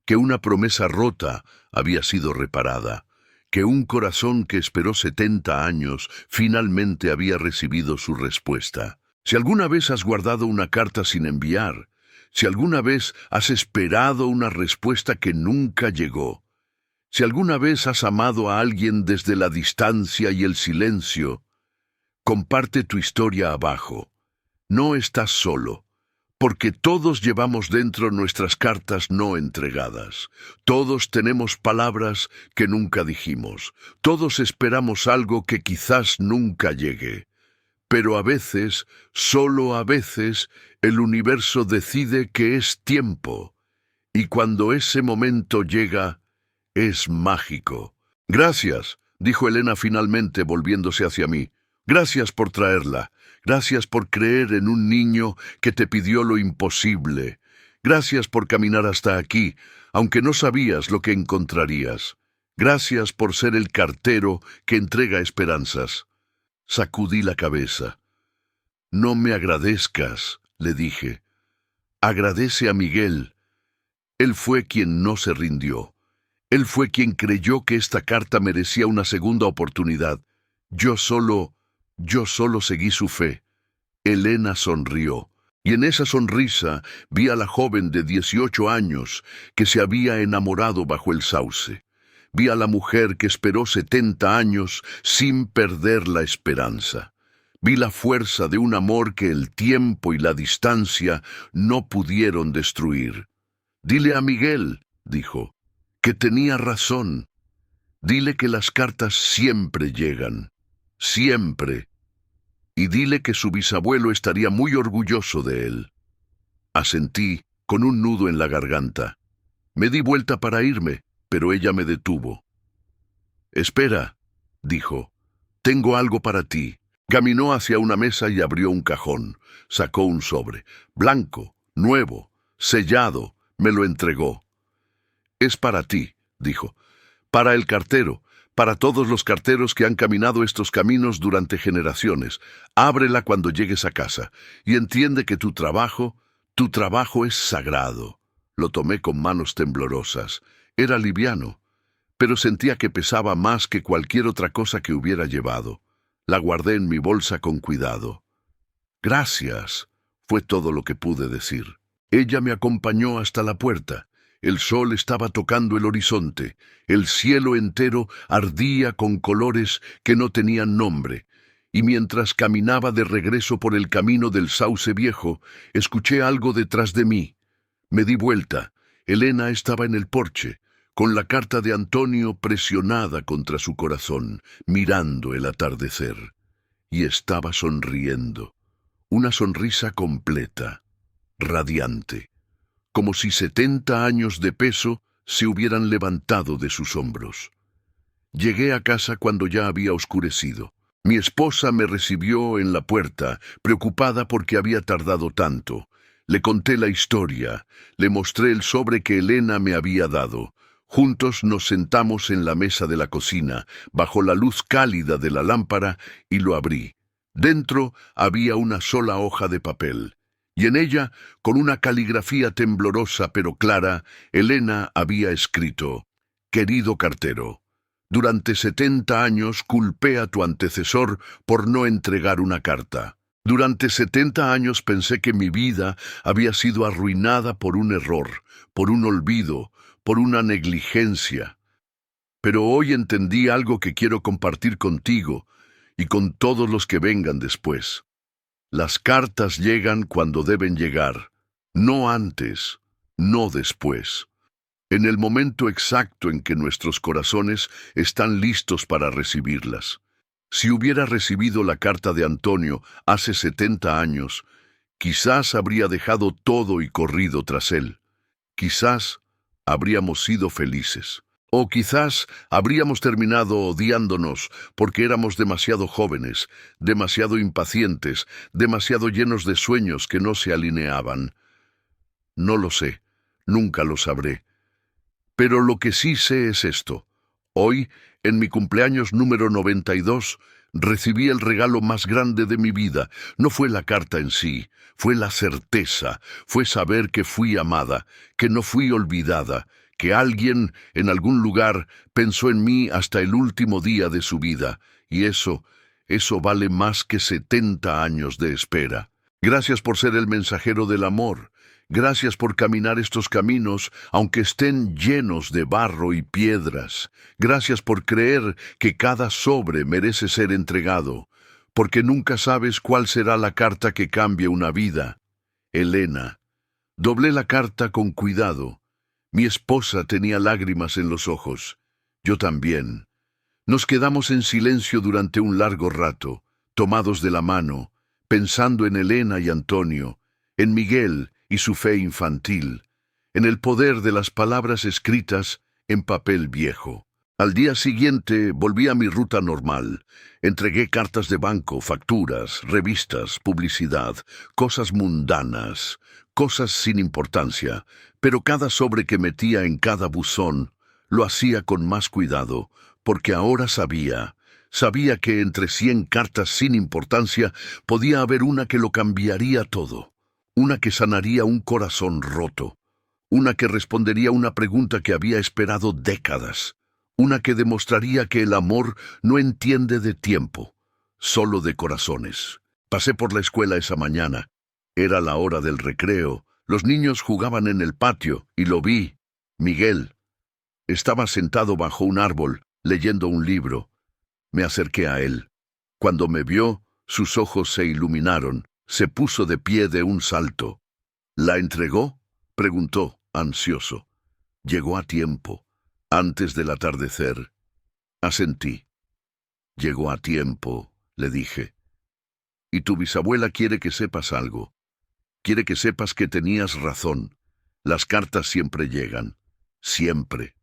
que una promesa rota había sido reparada, que un corazón que esperó 70 años finalmente había recibido su respuesta. Si alguna vez has guardado una carta sin enviar, si alguna vez has esperado una respuesta que nunca llegó, Si alguna vez has amado a alguien desde la distancia y el silencio, comparte tu historia abajo. No estás solo, porque todos llevamos dentro nuestras cartas no entregadas. Todos tenemos palabras que nunca dijimos. Todos esperamos algo que quizás nunca llegue. Pero a veces, solo a veces, el universo decide que es tiempo. Y cuando ese momento llega, es mágico. Gracias, dijo Elena finalmente volviéndose hacia mí. Gracias por traerla. Gracias por creer en un niño que te pidió lo imposible. Gracias por caminar hasta aquí, aunque no sabías lo que encontrarías. Gracias por ser el cartero que entrega esperanzas. Sacudí la cabeza. No me agradezcas, le dije. Agradece a Miguel. Él fue quien no se rindió. Él fue quien creyó que esta carta merecía una segunda oportunidad. Yo solo seguí su fe. Elena sonrió, y en esa sonrisa vi a la joven de 18 años que se había enamorado bajo el sauce. Vi a la mujer que esperó 70 años sin perder la esperanza. Vi la fuerza de un amor que el tiempo y la distancia no pudieron destruir. Dile a Miguel, dijo, que tenía razón. Dile que las cartas siempre llegan. Siempre. Y dile que su bisabuelo estaría muy orgulloso de él. Asentí, con un nudo en la garganta. Me di vuelta para irme, pero ella me detuvo. Espera, dijo, tengo algo para ti. Caminó hacia una mesa y abrió un cajón. Sacó un sobre, blanco, nuevo, sellado, me lo entregó. Es para ti, dijo, para el cartero, para todos los carteros que han caminado estos caminos durante generaciones. Ábrela cuando llegues a casa y entiende que tu trabajo es sagrado. Lo tomé con manos temblorosas. Era liviano, pero sentía que pesaba más que cualquier otra cosa que hubiera llevado. La guardé en mi bolsa con cuidado. Gracias, fue todo lo que pude decir. Ella me acompañó hasta la puerta. El sol estaba tocando el horizonte. El cielo entero ardía con colores que no tenían nombre. Y mientras caminaba de regreso por el camino del sauce viejo, escuché algo detrás de mí. Me di vuelta. Elena estaba en el porche, con la carta de Antonio presionada contra su corazón, mirando el atardecer. Y estaba sonriendo. Una sonrisa completa, radiante, como si 70 años de peso se hubieran levantado de sus hombros. Llegué a casa cuando ya había oscurecido. Mi esposa me recibió en la puerta, preocupada porque había tardado tanto. Le conté la historia, le mostré el sobre que Elena me había dado. Juntos nos sentamos en la mesa de la cocina, bajo la luz cálida de la lámpara, y lo abrí. Dentro había una sola hoja de papel. Y en ella, con una caligrafía temblorosa pero clara, Elena había escrito: «Querido cartero, durante 70 años culpé a tu antecesor por no entregar una carta. Durante 70 años pensé que mi vida había sido arruinada por un error, por un olvido, por una negligencia. Pero hoy entendí algo que quiero compartir contigo y con todos los que vengan después. Las cartas llegan cuando deben llegar, no antes, no después. En el momento exacto en que nuestros corazones están listos para recibirlas. Si hubiera recibido la carta de Antonio hace 70 años, quizás habría dejado todo y corrido tras él. Quizás habríamos sido felices. O quizás habríamos terminado odiándonos porque éramos demasiado jóvenes, demasiado impacientes, demasiado llenos de sueños que no se alineaban. No lo sé, nunca lo sabré. Pero lo que sí sé es esto. Hoy, en mi cumpleaños número 92, recibí el regalo más grande de mi vida. No fue la carta en sí, fue la certeza, fue saber que fui amada, que no fui olvidada, que alguien, en algún lugar, pensó en mí hasta el último día de su vida, y eso vale más que 70 años de espera. Gracias por ser el mensajero del amor. Gracias por caminar estos caminos, aunque estén llenos de barro y piedras. Gracias por creer que cada sobre merece ser entregado, porque nunca sabes cuál será la carta que cambie una vida. Elena. Doblé la carta con cuidado. Mi esposa tenía lágrimas en los ojos. Yo también. Nos quedamos en silencio durante un largo rato, tomados de la mano, pensando en Elena y Antonio, en Miguel y su fe infantil, en el poder de las palabras escritas en papel viejo. Al día siguiente volví a mi ruta normal. Entregué cartas de banco, facturas, revistas, publicidad, cosas mundanas, cosas sin importancia, pero cada sobre que metía en cada buzón lo hacía con más cuidado, porque ahora sabía que entre 100 cartas sin importancia podía haber una que lo cambiaría todo, una que sanaría un corazón roto, una que respondería una pregunta que había esperado décadas, una que demostraría que el amor no entiende de tiempo, solo de corazones. Pasé por la escuela esa mañana. Era la hora del recreo. Los niños jugaban en el patio y lo vi. Miguel estaba sentado bajo un árbol, leyendo un libro. Me acerqué a él. Cuando me vio, sus ojos se iluminaron. Se puso de pie de un salto. ¿La entregó?, preguntó, ansioso. Llegó a tiempo, antes del atardecer. Asentí. Llegó a tiempo, le dije. Y tu bisabuela quiere que sepas algo. Quiere que sepas que tenías razón. Las cartas siempre llegan. Siempre.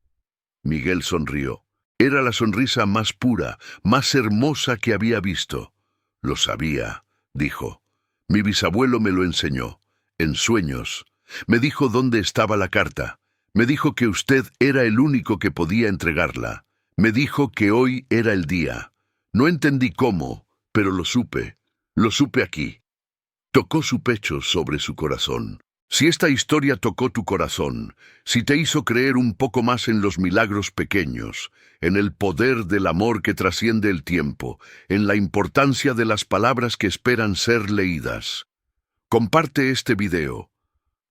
Miguel sonrió. Era la sonrisa más pura, más hermosa que había visto. Lo sabía, dijo. Mi bisabuelo me lo enseñó. En sueños. Me dijo dónde estaba la carta. Me dijo que usted era el único que podía entregarla. Me dijo que hoy era el día. No entendí cómo, pero lo supe. Lo supe aquí. Tocó su pecho sobre su corazón. Si esta historia tocó tu corazón, si te hizo creer un poco más en los milagros pequeños, en el poder del amor que trasciende el tiempo, en la importancia de las palabras que esperan ser leídas, comparte este video.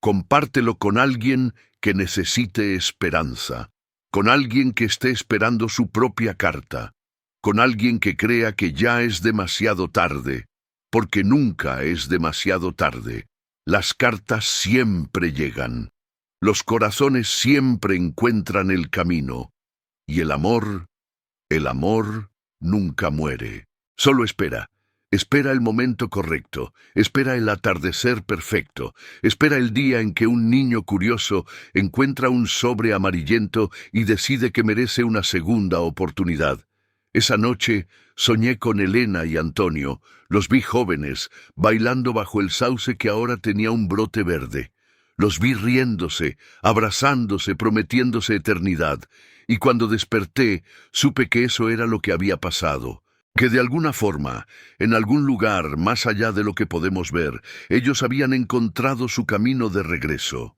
Compártelo con alguien que necesite esperanza, con alguien que esté esperando su propia carta, con alguien que crea que ya es demasiado tarde, porque nunca es demasiado tarde. Las cartas siempre llegan. Los corazones siempre encuentran el camino. Y el amor nunca muere. Solo espera. Espera el momento correcto. Espera el atardecer perfecto. Espera el día en que un niño curioso encuentra un sobre amarillento y decide que merece una segunda oportunidad. Esa noche soñé con Elena y Antonio. Los vi jóvenes, bailando bajo el sauce que ahora tenía un brote verde. Los vi riéndose, abrazándose, prometiéndose eternidad. Y cuando desperté, supe que eso era lo que había pasado. Que de alguna forma, en algún lugar más allá de lo que podemos ver, ellos habían encontrado su camino de regreso.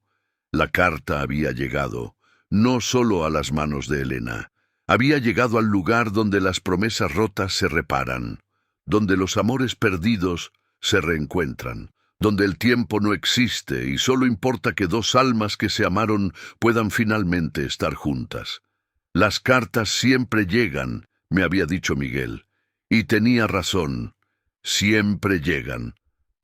La carta había llegado, no solo a las manos de Elena. Había llegado al lugar donde las promesas rotas se reparan, donde los amores perdidos se reencuentran, donde el tiempo no existe y solo importa que dos almas que se amaron puedan finalmente estar juntas. Las cartas siempre llegan, me había dicho Miguel, y tenía razón, siempre llegan,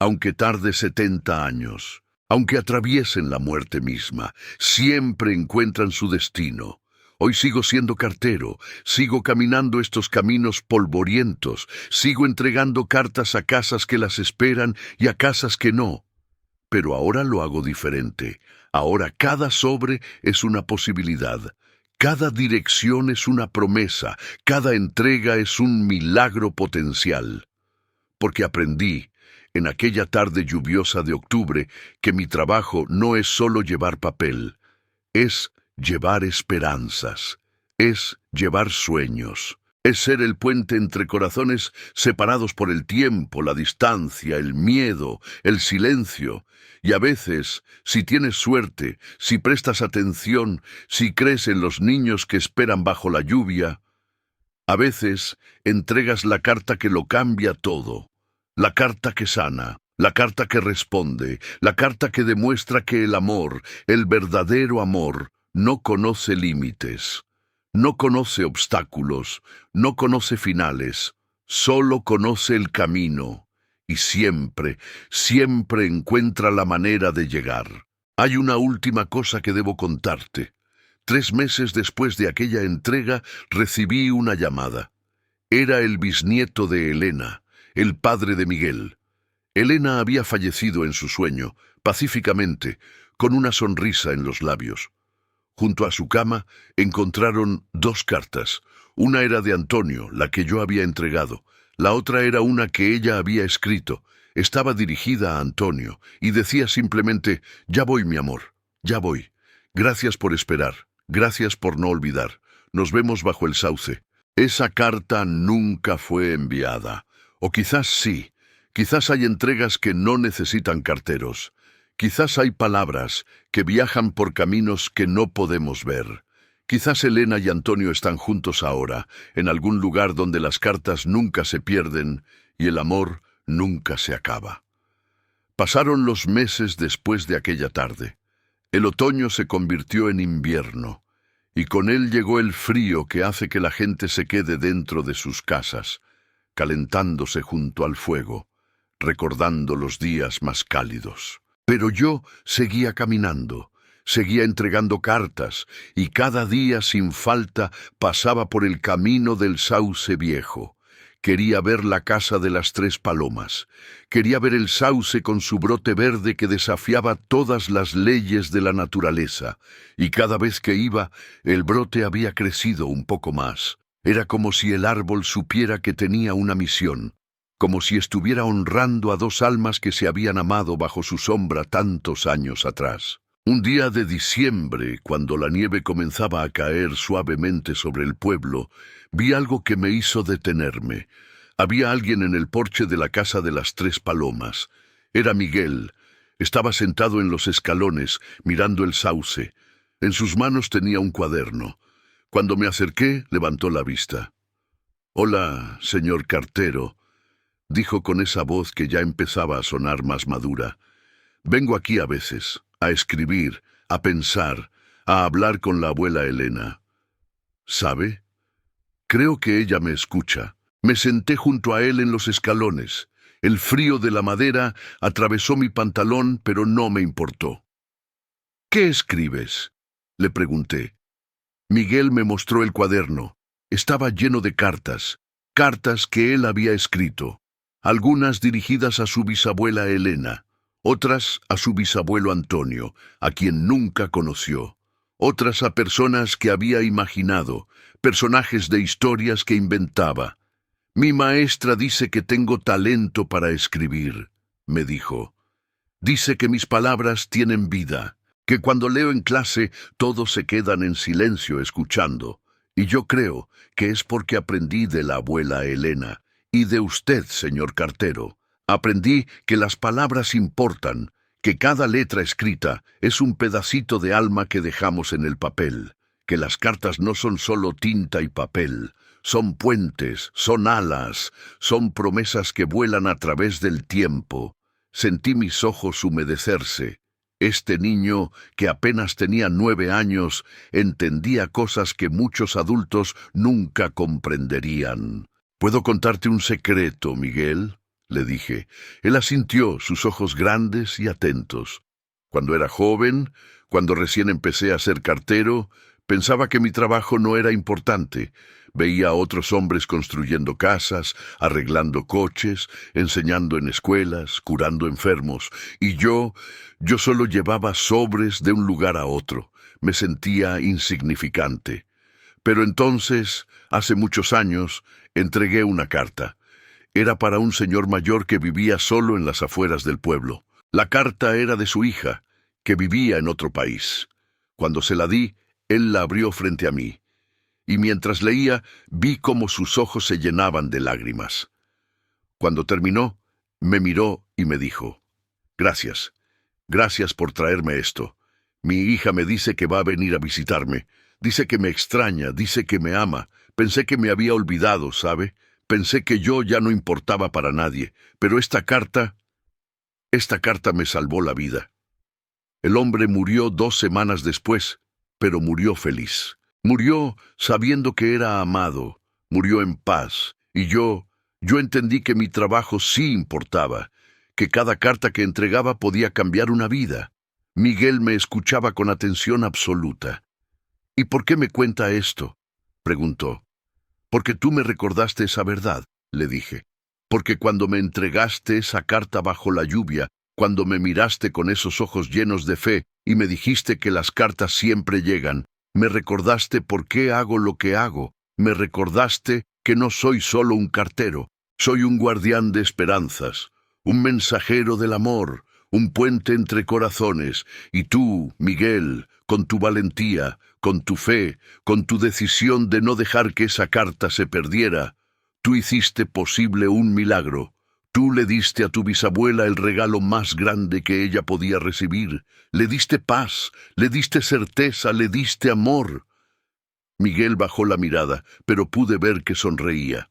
aunque tarde 70 años, aunque atraviesen la muerte misma, siempre encuentran su destino. Hoy sigo siendo cartero, sigo caminando estos caminos polvorientos, sigo entregando cartas a casas que las esperan y a casas que no. Pero ahora lo hago diferente. Ahora cada sobre es una posibilidad. Cada dirección es una promesa. Cada entrega es un milagro potencial. Porque aprendí, en aquella tarde lluviosa de octubre, que mi trabajo no es solo llevar papel, es llevar esperanzas, es llevar sueños, es ser el puente entre corazones separados por el tiempo, la distancia, el miedo, el silencio. Y a veces, si tienes suerte, si prestas atención, si crees en los niños que esperan bajo la lluvia, a veces entregas la carta que lo cambia todo, la carta que sana. La carta que responde, la carta que demuestra que el amor, el verdadero amor, no conoce límites, no conoce obstáculos, no conoce finales, solo conoce el camino y siempre, siempre encuentra la manera de llegar. Hay una última cosa que debo contarte. 3 meses después de aquella entrega recibí una llamada. Era el bisnieto de Elena, el padre de Miguel. Elena había fallecido en su sueño, pacíficamente, con una sonrisa en los labios. Junto a su cama encontraron 2 cartas. Una era de Antonio, la que yo había entregado. La otra era una que ella había escrito. Estaba dirigida a Antonio y decía simplemente: «Ya voy, mi amor, ya voy. Gracias por esperar, gracias por no olvidar. Nos vemos bajo el sauce». Esa carta nunca fue enviada. O quizás sí. Quizás hay entregas que no necesitan carteros. Quizás hay palabras que viajan por caminos que no podemos ver. Quizás Elena y Antonio están juntos ahora, en algún lugar donde las cartas nunca se pierden y el amor nunca se acaba. Pasaron los meses después de aquella tarde. El otoño se convirtió en invierno, y con él llegó el frío que hace que la gente se quede dentro de sus casas, calentándose junto al fuego, recordando los días más cálidos. Pero yo seguía caminando, seguía entregando cartas, y cada día sin falta pasaba por el camino del sauce viejo. Quería ver la casa de las 3 palomas. Quería ver el sauce con su brote verde que desafiaba todas las leyes de la naturaleza. Y cada vez que iba, el brote había crecido un poco más. Era como si el árbol supiera que tenía una misión, como si estuviera honrando a 2 almas que se habían amado bajo su sombra tantos años atrás. Un día de diciembre, cuando la nieve comenzaba a caer suavemente sobre el pueblo, vi algo que me hizo detenerme. Había alguien en el porche de la casa de las 3 palomas. Era Miguel. Estaba sentado en los escalones, mirando el sauce. En sus manos tenía un cuaderno. Cuando me acerqué, levantó la vista. «Hola, señor cartero», dijo con esa voz que ya empezaba a sonar más madura. «Vengo aquí a veces, a escribir, a pensar, a hablar con la abuela Elena. ¿Sabe? Creo que ella me escucha». Me senté junto a él en los escalones. El frío de la madera atravesó mi pantalón, pero no me importó. «¿Qué escribes?», le pregunté. Miguel me mostró el cuaderno. Estaba lleno de cartas, cartas que él había escrito. Algunas dirigidas a su bisabuela Elena, otras a su bisabuelo Antonio, a quien nunca conoció, otras a personas que había imaginado, personajes de historias que inventaba. «Mi maestra dice que tengo talento para escribir», me dijo. «Dice que mis palabras tienen vida, que cuando leo en clase todos se quedan en silencio escuchando, y yo creo que es porque aprendí de la abuela Elena. Y de usted, señor cartero. Aprendí que las palabras importan, que cada letra escrita es un pedacito de alma que dejamos en el papel, que las cartas no son solo tinta y papel, son puentes, son alas, son promesas que vuelan a través del tiempo. Sentí mis ojos humedecerse. Este niño, que apenas tenía 9 años, entendía cosas que muchos adultos nunca comprenderían. «¿Puedo contarte un secreto, Miguel?», le dije. Él asintió, sus ojos grandes y atentos. Cuando era joven, cuando recién empecé a ser cartero, pensaba que mi trabajo no era importante. Veía a otros hombres construyendo casas, arreglando coches, enseñando en escuelas, curando enfermos, y yo solo llevaba sobres de un lugar a otro. Me sentía insignificante. Pero entonces, hace muchos años, entregué una carta. Era para un señor mayor que vivía solo en las afueras del pueblo. La carta era de su hija, que vivía en otro país. Cuando se la di, él la abrió frente a mí, y mientras leía, vi cómo sus ojos se llenaban de lágrimas. Cuando terminó, me miró y me dijo: «Gracias, gracias por traerme esto. Mi hija me dice que va a venir a visitarme. Dice que me extraña, dice que me ama. Pensé que me había olvidado, ¿sabe? Pensé que yo ya no importaba para nadie. Pero esta carta Esta carta me salvó la vida. El hombre murió 2 semanas después, pero murió feliz. Murió sabiendo que era amado, murió en paz, y yo entendí que mi trabajo sí importaba, que cada carta que entregaba podía cambiar una vida. Miguel me escuchaba con atención absoluta. ¿Y por qué me cuenta esto?, preguntó. Porque tú me recordaste esa verdad, le dije. Porque cuando me entregaste esa carta bajo la lluvia, cuando me miraste con esos ojos llenos de fe y me dijiste que las cartas siempre llegan, me recordaste por qué hago lo que hago. Me recordaste que no soy solo un cartero, soy un guardián de esperanzas, un mensajero del amor, un puente entre corazones, y tú, Miguel, con tu valentía, con tu fe, con tu decisión de no dejar que esa carta se perdiera, tú hiciste posible un milagro. Tú le diste a tu bisabuela el regalo más grande que ella podía recibir. Le diste paz, le diste certeza, le diste amor. Miguel bajó la mirada, pero pude ver que sonreía.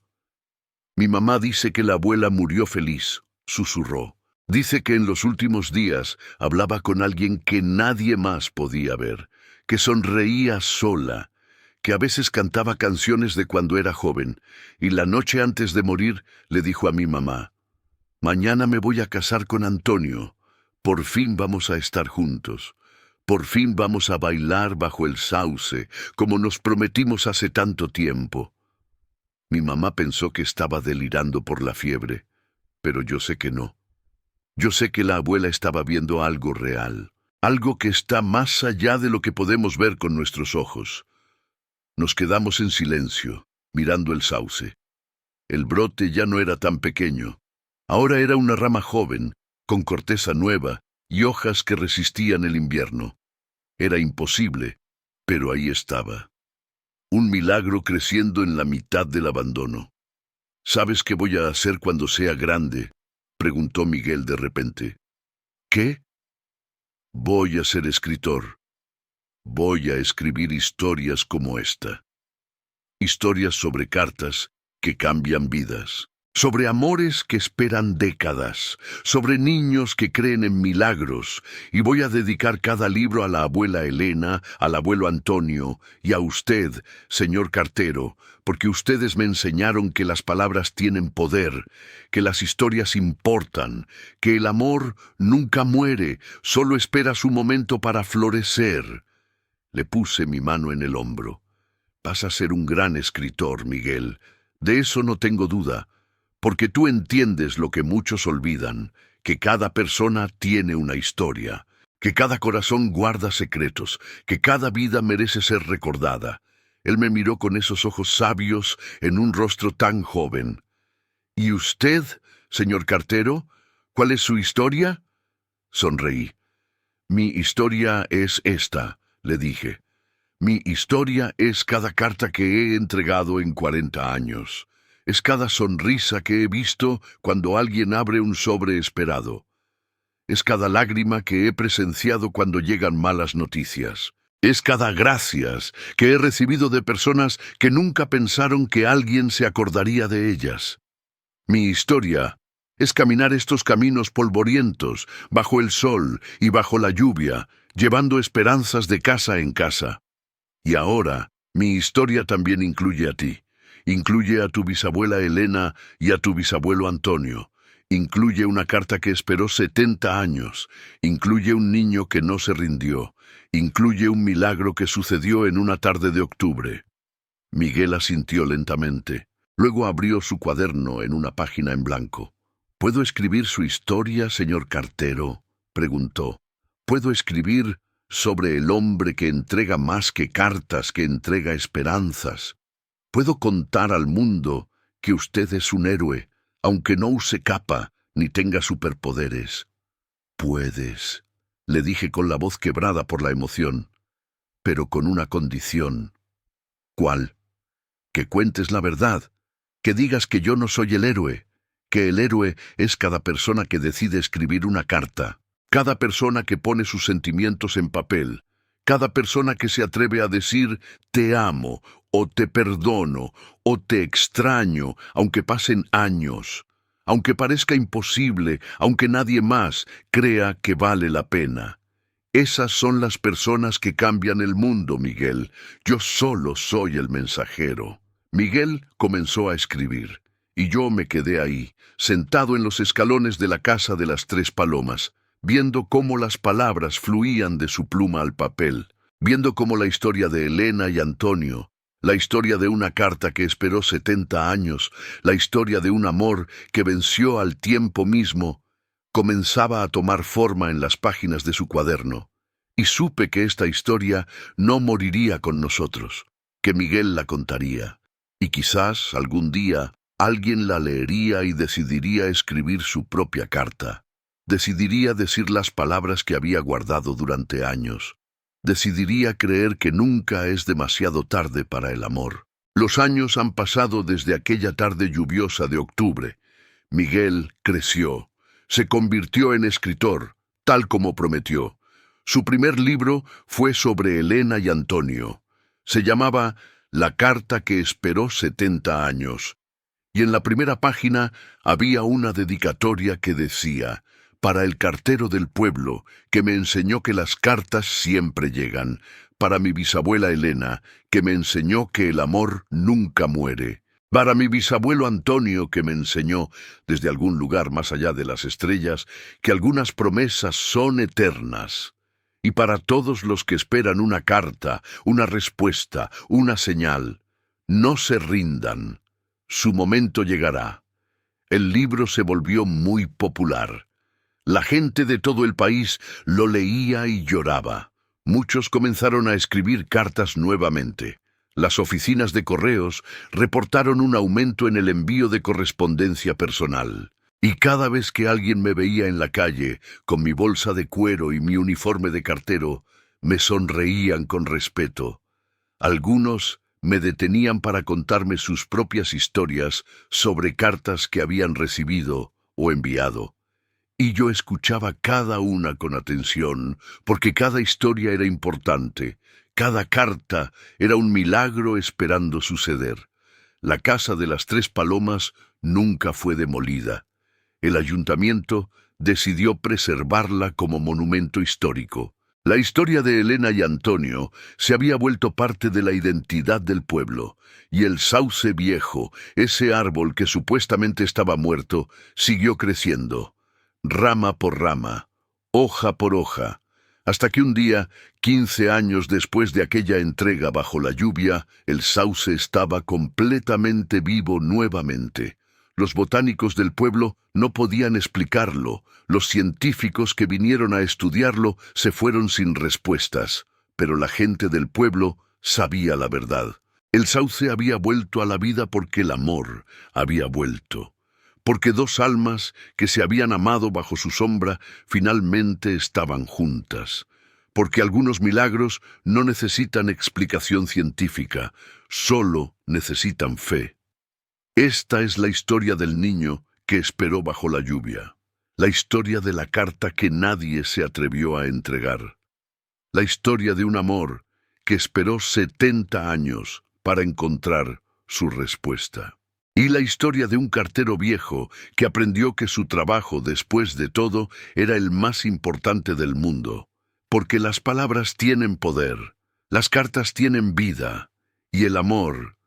Mi mamá dice que la abuela murió feliz, susurró. Dice que en los últimos días hablaba con alguien que nadie más podía ver, que sonreía sola, que a veces cantaba canciones de cuando era joven, y la noche antes de morir le dijo a mi mamá: «Mañana me voy a casar con Antonio. Por fin vamos a estar juntos. Por fin vamos a bailar bajo el sauce, como nos prometimos hace tanto tiempo». Mi mamá pensó que estaba delirando por la fiebre, pero yo sé que no. Yo sé que la abuela estaba viendo algo real, algo que está más allá de lo que podemos ver con nuestros ojos. Nos quedamos en silencio, mirando el sauce. El brote ya no era tan pequeño. Ahora era una rama joven, con corteza nueva y hojas que resistían el invierno. Era imposible, pero ahí estaba. Un milagro creciendo en la mitad del abandono. «¿Sabes qué voy a hacer cuando sea grande?», preguntó Miguel de repente. «¿Qué?». «Voy a ser escritor. Voy a escribir historias como esta. Historias sobre cartas que cambian vidas. Sobre amores que esperan décadas, sobre niños que creen en milagros, y voy a dedicar cada libro a la abuela Elena, al abuelo Antonio y a usted, señor cartero, porque ustedes me enseñaron que las palabras tienen poder, que las historias importan, que el amor nunca muere, solo espera su momento para florecer». Le puse mi mano en el hombro. «Vas a ser un gran escritor, Miguel, de eso no tengo duda. Porque tú entiendes lo que muchos olvidan, que cada persona tiene una historia, que cada corazón guarda secretos, que cada vida merece ser recordada». Él me miró con esos ojos sabios en un rostro tan joven. «¿Y usted, señor cartero? ¿Cuál es su historia?». Sonreí. «Mi historia es esta», le dije. «Mi historia es cada carta que he entregado en 40 años. Es cada sonrisa que he visto cuando alguien abre un sobre esperado. Es cada lágrima que he presenciado cuando llegan malas noticias. Es cada gracias que he recibido de personas que nunca pensaron que alguien se acordaría de ellas. Mi historia es caminar estos caminos polvorientos, bajo el sol y bajo la lluvia, llevando esperanzas de casa en casa. Y ahora, mi historia también incluye a ti. Incluye a tu bisabuela Elena y a tu bisabuelo Antonio. Incluye una carta que esperó 70 años. Incluye un niño que no se rindió. Incluye un milagro que sucedió en una tarde de octubre». Miguel asintió lentamente. Luego abrió su cuaderno en una página en blanco. «¿Puedo escribir su historia, señor cartero?», preguntó. «¿Puedo escribir sobre el hombre que entrega más que cartas, que entrega esperanzas? ¿Puedo contar al mundo que usted es un héroe, aunque no use capa ni tenga superpoderes?» «Puedes», le dije con la voz quebrada por la emoción, «pero con una condición». «¿Cuál?». «Que cuentes la verdad, que digas que yo no soy el héroe, que el héroe es cada persona que decide escribir una carta, cada persona que pone sus sentimientos en papel, cada persona que se atreve a decir te amo, o te perdono, o te extraño, aunque pasen años, aunque parezca imposible, aunque nadie más crea que vale la pena. Esas son las personas que cambian el mundo, Miguel. Yo solo soy el mensajero. Miguel comenzó a escribir, y yo me quedé ahí, sentado en los escalones de la casa de las Tres Palomas, viendo cómo las palabras fluían de su pluma al papel, viendo cómo la historia de Elena y Antonio, la historia de una carta que esperó 70 años, la historia de un amor que venció al tiempo mismo, comenzaba a tomar forma en las páginas de su cuaderno, y supe que esta historia no moriría con nosotros, que Miguel la contaría, y quizás algún día alguien la leería y decidiría escribir su propia carta, decidiría decir las palabras que había guardado durante años, decidiría creer que nunca es demasiado tarde para el amor. Los años han pasado desde aquella tarde lluviosa de octubre. Miguel creció. Se convirtió en escritor, tal como prometió. Su primer libro fue sobre Elena y Antonio. Se llamaba La carta que esperó 70 años. Y en la primera página había una dedicatoria que decía: para el cartero del pueblo, que me enseñó que las cartas siempre llegan. Para mi bisabuela Elena, que me enseñó que el amor nunca muere. Para mi bisabuelo Antonio, que me enseñó, desde algún lugar más allá de las estrellas, que algunas promesas son eternas. Y para todos los que esperan una carta, una respuesta, una señal, no se rindan. Su momento llegará. El libro se volvió muy popular. La gente de todo el país lo leía y lloraba. Muchos comenzaron a escribir cartas nuevamente. Las oficinas de correos reportaron un aumento en el envío de correspondencia personal. Y cada vez que alguien me veía en la calle, con mi bolsa de cuero y mi uniforme de cartero, me sonreían con respeto. Algunos me detenían para contarme sus propias historias sobre cartas que habían recibido o enviado. Y yo escuchaba cada una con atención, porque cada historia era importante. Cada carta era un milagro esperando suceder. La casa de las Tres Palomas nunca fue demolida. El ayuntamiento decidió preservarla como monumento histórico. La historia de Elena y Antonio se había vuelto parte de la identidad del pueblo, y el sauce viejo, ese árbol que supuestamente estaba muerto, siguió creciendo, rama por rama, hoja por hoja, hasta que un día, 15 años después de aquella entrega bajo la lluvia, el sauce estaba completamente vivo nuevamente. Los botánicos del pueblo no podían explicarlo. Los científicos que vinieron a estudiarlo se fueron sin respuestas, pero la gente del pueblo sabía la verdad. El sauce había vuelto a la vida porque el amor había vuelto. Porque dos almas que se habían amado bajo su sombra finalmente estaban juntas. Porque algunos milagros no necesitan explicación científica, solo necesitan fe. Esta es la historia del niño que esperó bajo la lluvia. La historia de la carta que nadie se atrevió a entregar. La historia de un amor que esperó 70 años para encontrar su respuesta. Y la historia de un cartero viejo que aprendió que su trabajo, después de todo, era el más importante del mundo. Porque las palabras tienen poder, las cartas tienen vida, y el amor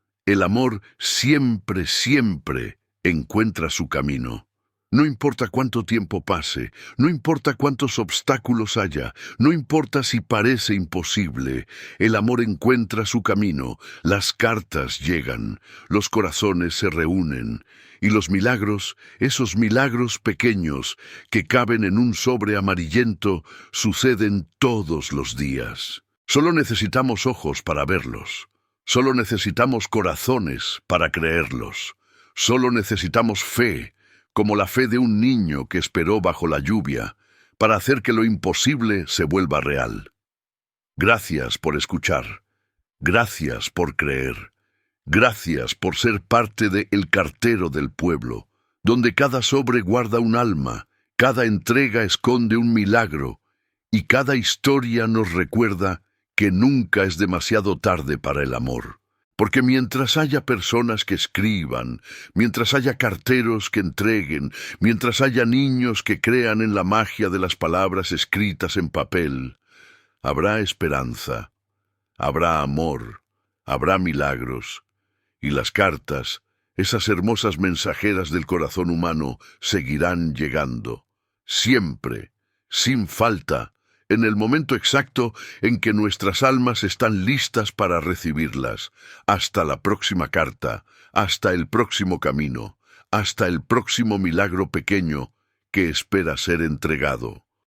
siempre, siempre encuentra su camino. No importa cuánto tiempo pase, no importa cuántos obstáculos haya, no importa si parece imposible, el amor encuentra su camino, las cartas llegan, los corazones se reúnen, y los milagros, esos milagros pequeños que caben en un sobre amarillento, suceden todos los días. Solo necesitamos ojos para verlos. Solo necesitamos corazones para creerlos. Solo necesitamos fe, como la fe de un niño que esperó bajo la lluvia, para hacer que lo imposible se vuelva real. Gracias por escuchar. Gracias por creer. Gracias por ser parte de El Cartero del Pueblo, donde cada sobre guarda un alma, cada entrega esconde un milagro, y cada historia nos recuerda que nunca es demasiado tarde para el amor. Porque mientras haya personas que escriban, mientras haya carteros que entreguen, mientras haya niños que crean en la magia de las palabras escritas en papel, habrá esperanza, habrá amor, habrá milagros, y las cartas, esas hermosas mensajeras del corazón humano, seguirán llegando, siempre, sin falta, en el momento exacto en que nuestras almas están listas para recibirlas. Hasta la próxima carta, hasta el próximo camino, hasta el próximo milagro pequeño que espera ser entregado.